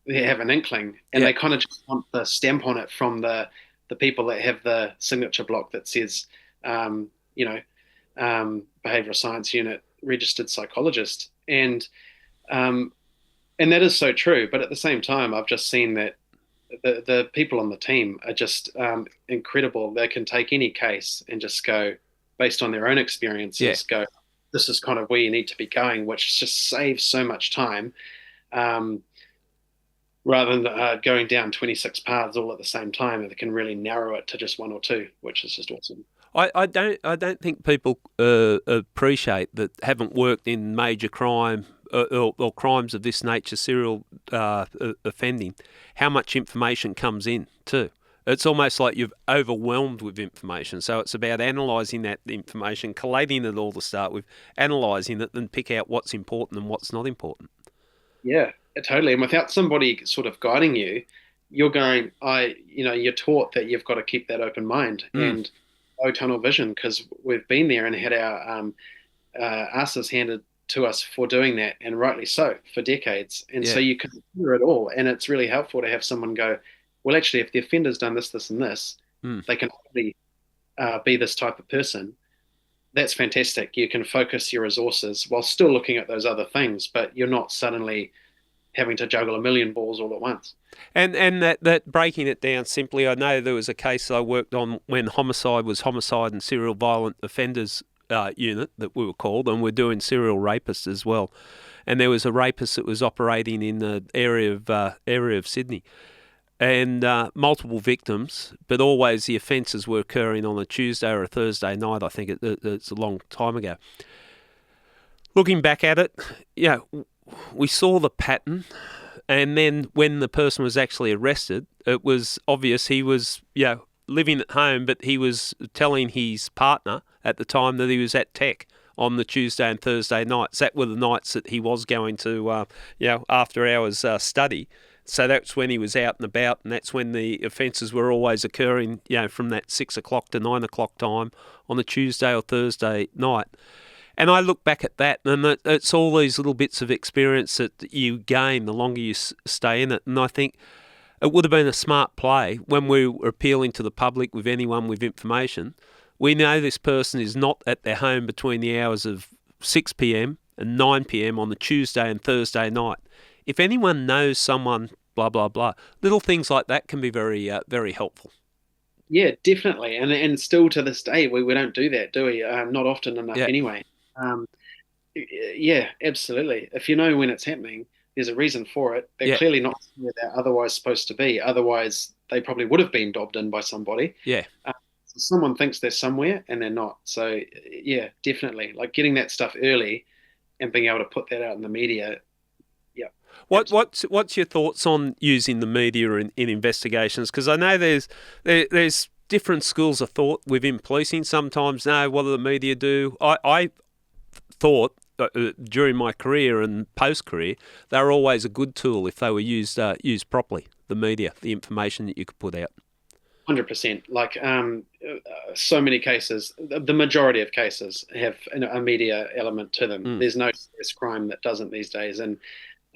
have an inkling, and they kind of just want the stamp on it from the people that have the signature block that says, Behavioural Science Unit registered psychologist, and that is so true. But at the same time, I've just seen that the people on the team are just incredible. They can take any case and just go, based on their own experiences, go, this is kind of where you need to be going, which just saves so much time. rather than going down 26 paths all at the same time. They can really narrow it to just one or two, which is just awesome. I don't think people appreciate that haven't worked in major crime or crimes of this nature, serial offending, how much information comes in too. It's almost like you're overwhelmed with information. So it's about analysing that information, collating it all to start with, analysing it, and pick out what's important and what's not important. Yeah, totally. And without somebody sort of guiding you, you're going, you're taught that you've got to keep that open mind Mm. and no tunnel vision because we've been there and had our asses handed to us for doing that, and rightly so, for decades. And so Yeah. you consider it all, and it's really helpful to have someone go, well, actually, if the offender's done this, this, and this, Mm. they can only be this type of person. That's fantastic. You can focus your resources while still looking at those other things, but you're not suddenly having to juggle a million balls all at once. And that breaking it down simply, I know there was a case I worked on when homicide was homicide and serial violent offenders unit that we were called, and we're doing serial rapists as well. And there was a rapist that was operating in the area of Sydney, and multiple victims, but always the offences were occurring on a Tuesday or a Thursday night. I think it's a long time ago. Looking back at it, we saw the pattern. And then when the person was actually arrested, it was obvious he was, living at home, but he was telling his partner at the time that he was at tech on the Tuesday and Thursday nights. That were the nights that he was going to, after hours study. So that's when he was out and about, and that's when the offences were always occurring, from that 6 o'clock to 9 o'clock time on a Tuesday or Thursday night. And I look back at that, and it's all these little bits of experience that you gain the longer you stay in it. And I think it would have been a smart play when we were appealing to the public with anyone with information. We know this person is not at their home between the hours of 6 p.m. and 9 p.m. on the Tuesday and Thursday night. If anyone knows someone, blah, blah, blah, little things like that can be very, very helpful. Yeah, definitely. And still to this day, we don't do that, do we? Not often enough Yeah. anyway. Yeah, absolutely. If you know when it's happening, there's a reason for it. They're Yeah. clearly not where they're otherwise supposed to be. Otherwise, they probably would have been dobbed in by somebody. Yeah. So someone thinks they're somewhere and they're not. So yeah, definitely. Like getting that stuff early and being able to put that out in the media. Yeah. What's your thoughts on using the media in investigations? Because I know there's different schools of thought within policing. Sometimes, no, what do the media do? I thought during my career and post-career, they were always a good tool if they were used properly, the media, the information that you could put out. 100%. Like so many cases, the majority of cases have a media element to them. Mm. There's no serious crime that doesn't these days. And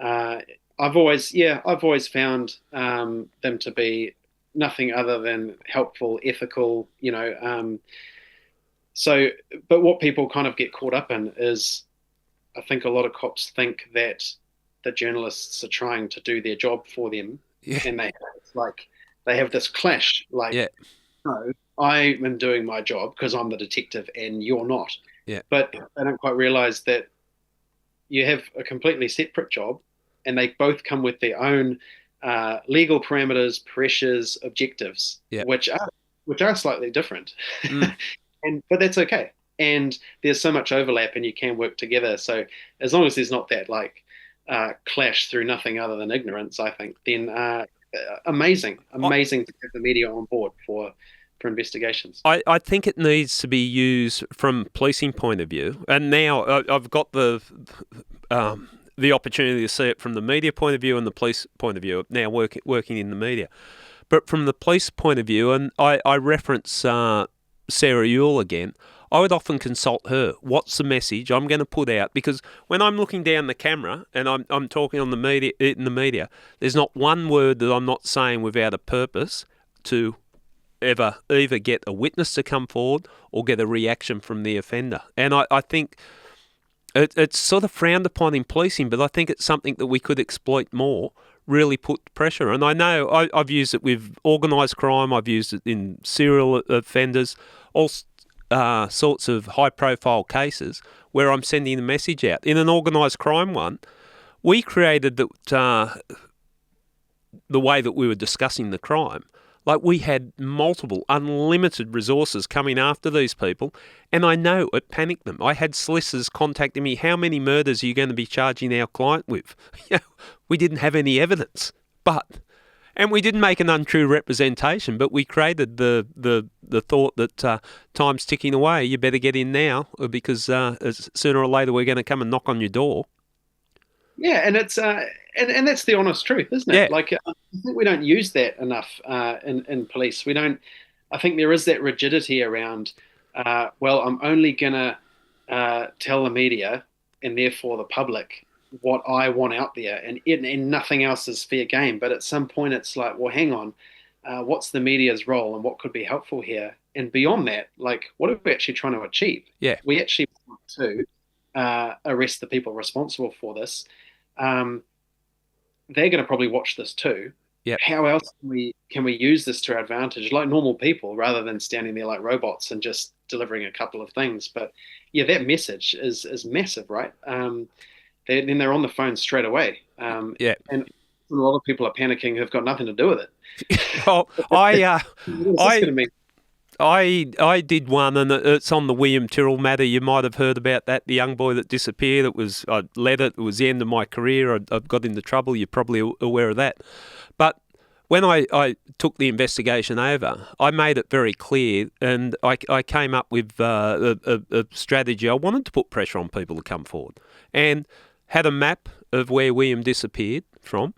I've always found them to be nothing other than helpful, ethical, So, but what people kind of get caught up in is, I think a lot of cops think that the journalists are trying to do their job for them, Yeah. and they have this clash. Like, Yeah. no, I am doing my job because I'm the detective, and you're not. Yeah. But they don't quite realize that you have a completely separate job, and they both come with their own legal parameters, pressures, objectives, Yeah. which are slightly different. Mm. But that's okay. And there's so much overlap, and you can work together. So as long as there's not that clash through nothing other than ignorance, I think, then amazing to have the media on board for investigations. I think it needs to be used from policing point of view, and now I've got the opportunity to see it from the media point of view and the police point of view. Now working in the media, but from the police point of view, and I reference Sarah Ewell again. I would often consult her. What's the message I'm going to put out? Because when I'm looking down the camera and I'm talking on the media in the media, there's not one word that I'm not saying without a purpose to either get a witness to come forward or get a reaction from the offender. And I think it's sort of frowned upon in policing, but I think it's something that we could exploit more, really put pressure. And I know I've used it with organised crime, I've used it in serial offenders, all sorts of high-profile cases where I'm sending a message out. In an organised crime one, we created that the way that we were discussing the crime. Like, we had multiple, unlimited resources coming after these people, and I know it panicked them. I had solicitors contacting me, how many murders are you going to be charging our client with? We didn't have any evidence, and we didn't make an untrue representation, but we created the thought that time's ticking away, you better get in now, because sooner or later we're going to come and knock on your door. Yeah, and it's and that's the honest truth, isn't it? Yeah. Like, I think we don't use that enough in police. We don't. I think there is that rigidity around. Well, I'm only gonna tell the media and therefore the public what I want out there, and nothing else is fair game. But at some point, it's like, well, hang on, what's the media's role and what could be helpful here? And beyond that, like, what are we actually trying to achieve? Yeah. We actually want to arrest the people responsible for this. They're going to probably watch this too. Yep. How else can we use this to our advantage, like normal people, rather than standing there like robots and just delivering a couple of things? But yeah, that message is massive, right? Then they're on the phone straight away. Yeah. And a lot of people are panicking who've got nothing to do with it. Well, what's this going to mean? I did one, and it's on the William Tyrrell matter. You might have heard about that, the young boy that disappeared. I led it. It was the end of my career. I got into trouble. You're probably aware of that. But when I took the investigation over, I made it very clear, and I came up with a strategy. I wanted to put pressure on people to come forward, and had a map of where William disappeared from,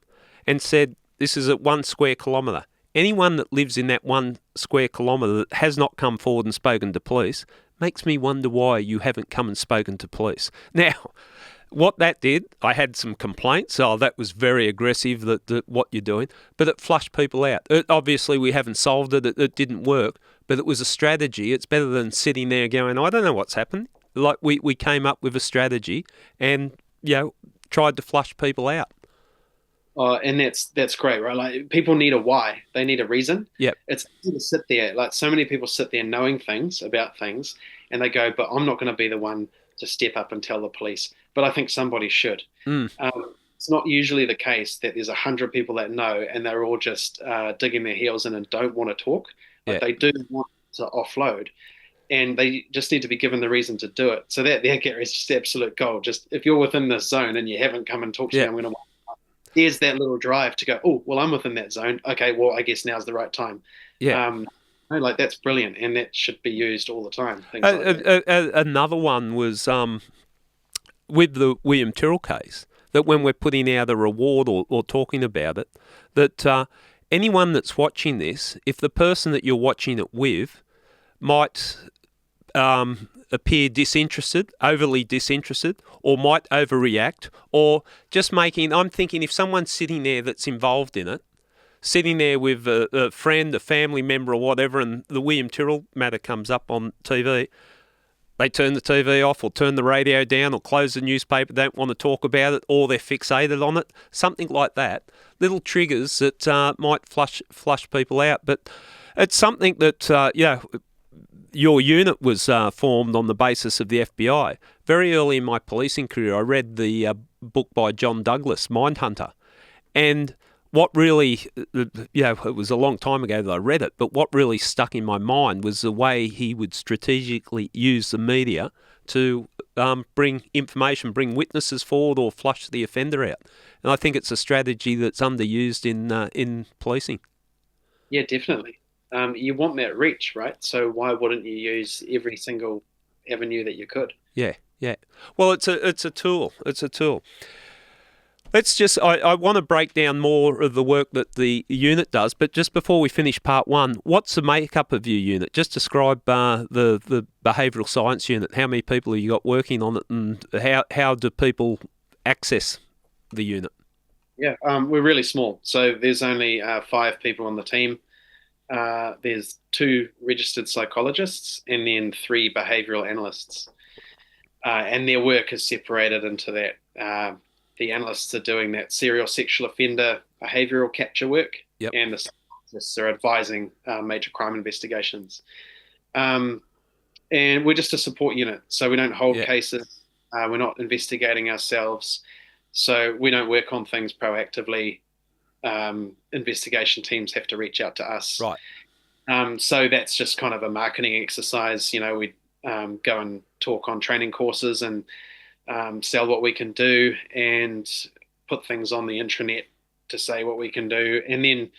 and said, this is at 1 square kilometre. Anyone that lives in that 1 square kilometre that has not come forward and spoken to police makes me wonder why you haven't come and spoken to police. Now, what that did, I had some complaints. Oh, that was very aggressive, that what you're doing. But it flushed people out. Obviously, we haven't solved it. It didn't work. But it was a strategy. It's better than sitting there going, I don't know what's happened. Like, we came up with a strategy and, tried to flush people out. And that's great, right? Like, people need a why. They need a reason. Yep. It's easy to sit there. Like, so many people sit there knowing things about things, and they go, but I'm not going to be the one to step up and tell the police. But I think somebody should. It's not usually the case that there's 100 people that know, and they're all just digging their heels in and don't want to talk. But they do want to offload, and they just need to be given the reason to do it. So that, Gary, is just absolute gold. Just if you're within this zone and you haven't come and talked to me, I'm going to. There's that little drive to go, oh, well, I'm within that zone. Okay, well, I guess now's the right time. Yeah. Like, that's brilliant, and that should be used all the time. Another one was with the William Tyrrell case, that when we're putting out a reward or talking about it, that anyone that's watching this, if the person that you're watching it with might appear disinterested, overly disinterested, or might overreact, or just I'm thinking if someone's sitting there that's involved in it, sitting there with a friend, a family member or whatever, and the William Tyrrell matter comes up on TV, they turn the TV off or turn the radio down or close the newspaper, don't want to talk about it, or they're fixated on it, something like that. Little triggers that might flush people out. But it's something that, your unit was formed on the basis of the FBI. Very early in my policing career, I read the book by John Douglas, Mindhunter. And what really, it was a long time ago that I read it, but what really stuck in my mind was the way he would strategically use the media to bring information, bring witnesses forward or flush the offender out. And I think it's a strategy that's underused in policing. Yeah, definitely. You want that reach, right? So why wouldn't you use every single avenue that you could? Yeah. Well, it's a tool. It's a tool. Let's just, I want to break down more of the work that the unit does, but just before we finish part one, what's the makeup of your unit? Just describe the Behavioural Science Unit. How many people have you got working on it, and how do people access the unit? Yeah, we're really small. So there's only 5 people on the team. There's 2 registered psychologists and then 3 behavioural analysts. And their work is separated into that. The analysts are doing that serial sexual offender behavioural capture work, and the psychologists are advising major crime investigations. And we're just a support unit, so we don't hold cases. We're not investigating ourselves, so we don't work on things proactively. investigation teams have to reach out to us. Right. So that's just kind of a marketing exercise. We go and talk on training courses and sell what we can do and put things on the intranet to say what we can do. And then,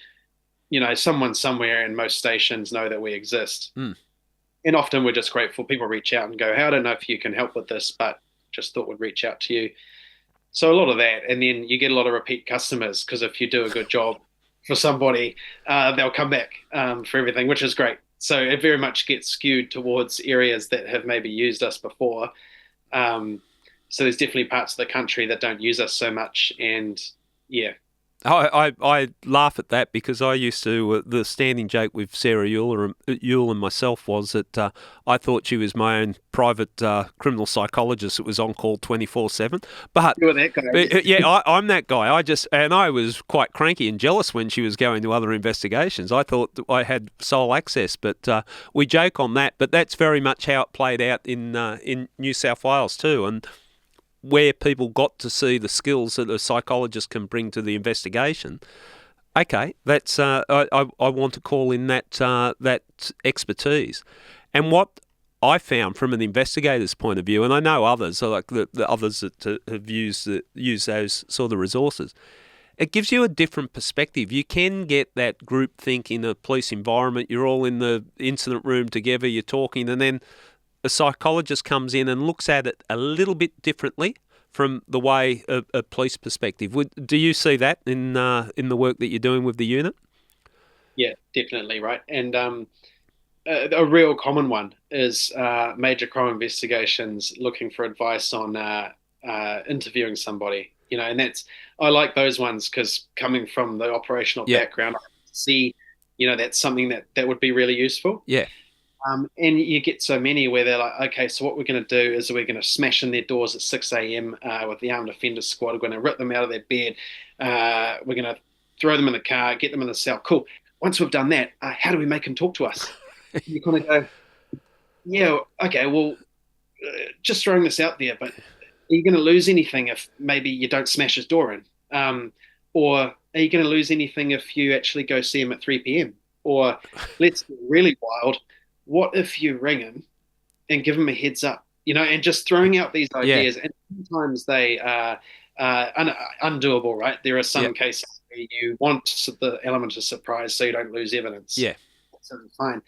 someone somewhere in most stations know that we exist. Mm. And often we're just grateful. People reach out and go, "Hey, I don't know if you can help with this, but just thought we'd reach out to you." So a lot of that. And then you get a lot of repeat customers because if you do a good job for somebody, they'll come back for everything, which is great. So it very much gets skewed towards areas that have maybe used us before. So there's definitely parts of the country that don't use us so much. And yeah. I laugh at that because I used to, the standing joke with Sarah Yule and myself was that I thought she was my own private criminal psychologist that was on call 24/7. But You were that guy. yeah, I'm that guy. And I was quite cranky and jealous when she was going to other investigations. I thought that I had sole access, but we joke on that. But that's very much how it played out in New South Wales too. And where people got to see the skills that a psychologist can bring to the investigation. Okay, that's I want to call in that expertise. And what I found from an investigator's point of view, and I know others, like the others that have used those sort of resources, it gives you a different perspective. You can get that group think in a police environment. You're all in the incident room together, you're talking, and then a psychologist comes in and looks at it a little bit differently from the way a police perspective. Do you see that in the work that you're doing with the unit? Yeah, definitely, right. And a real common one is major crime investigations looking for advice on interviewing somebody. And I like those ones because coming from the operational background, I see, that's something that would be really useful. Yeah. And you get so many where they're like, okay, so what we're going to do is we're going to smash in their doors at 6 a.m. With the armed offenders squad. We're going to rip them out of their bed. We're going to throw them in the car, get them in the cell. Cool. Once we've done that, how do we make them talk to us? You kind of go, yeah, okay, well, just throwing this out there, but are you going to lose anything if maybe you don't smash his door in? Or are you going to lose anything if you actually go see him at 3 p.m.? Or let's get really wild. What if you ring him and give him a heads up, and just throwing out these ideas. And sometimes they are undoable, right? There are some cases where you want the element of surprise so you don't lose evidence. Yeah. That's fine.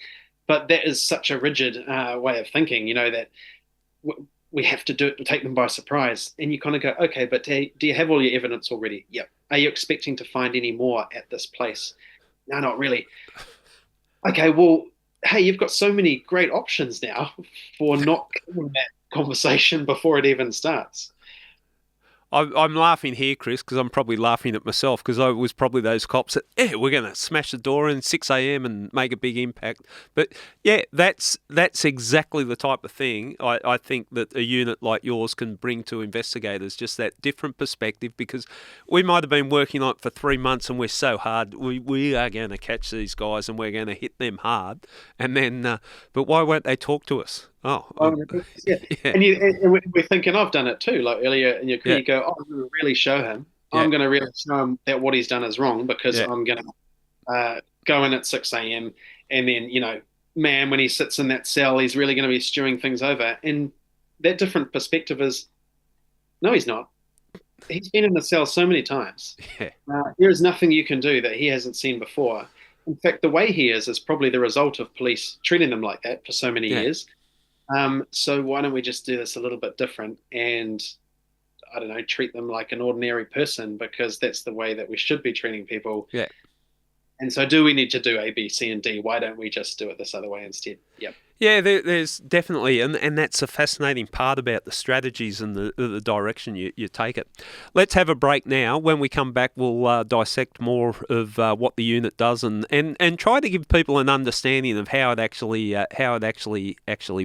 But that is such a rigid way of thinking, that we have to do it to take them by surprise. And you kind of go, okay, but do you have all your evidence already? Yep. Are you expecting to find any more at this place? No, not really. Okay, well, hey, you've got so many great options now for not killing that conversation before it even starts. I'm laughing here, Chris, because I'm probably laughing at myself because I was probably those cops that, we're going to smash the door in 6 a.m. and make a big impact. But, yeah, that's exactly the type of thing I think that a unit like yours can bring to investigators, just that different perspective, because we might have been working on it for 3 months and we're so hard. We are going to catch these guys and we're going to hit them hard. And then, but why won't they talk to us? Oh, yeah. And we're thinking, I've done it too. Like earlier in your career, you go, I'm going to really show him. I'm going to really show him that what he's done is wrong because I'm going to go in at 6 a.m. And then, man, when he sits in that cell, he's really going to be stewing things over. And that different perspective is, no, he's not. He's been in the cell so many times. Yeah. There is nothing you can do that he hasn't seen before. In fact, the way he is probably the result of police treating them like that for so many years. So why don't we just do this a little bit different and, I don't know, treat them like an ordinary person because that's the way that we should be treating people. Yeah. And so do we need to do A, B, C, and D? Why don't we just do it this other way instead? Yep. Yeah, there's definitely, and that's a fascinating part about the strategies and the direction you take it. Let's have a break now. When we come back, we'll dissect more of what the unit does and try to give people an understanding of how it actually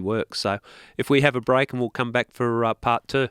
works. So if we have a break, and we'll come back for part 2.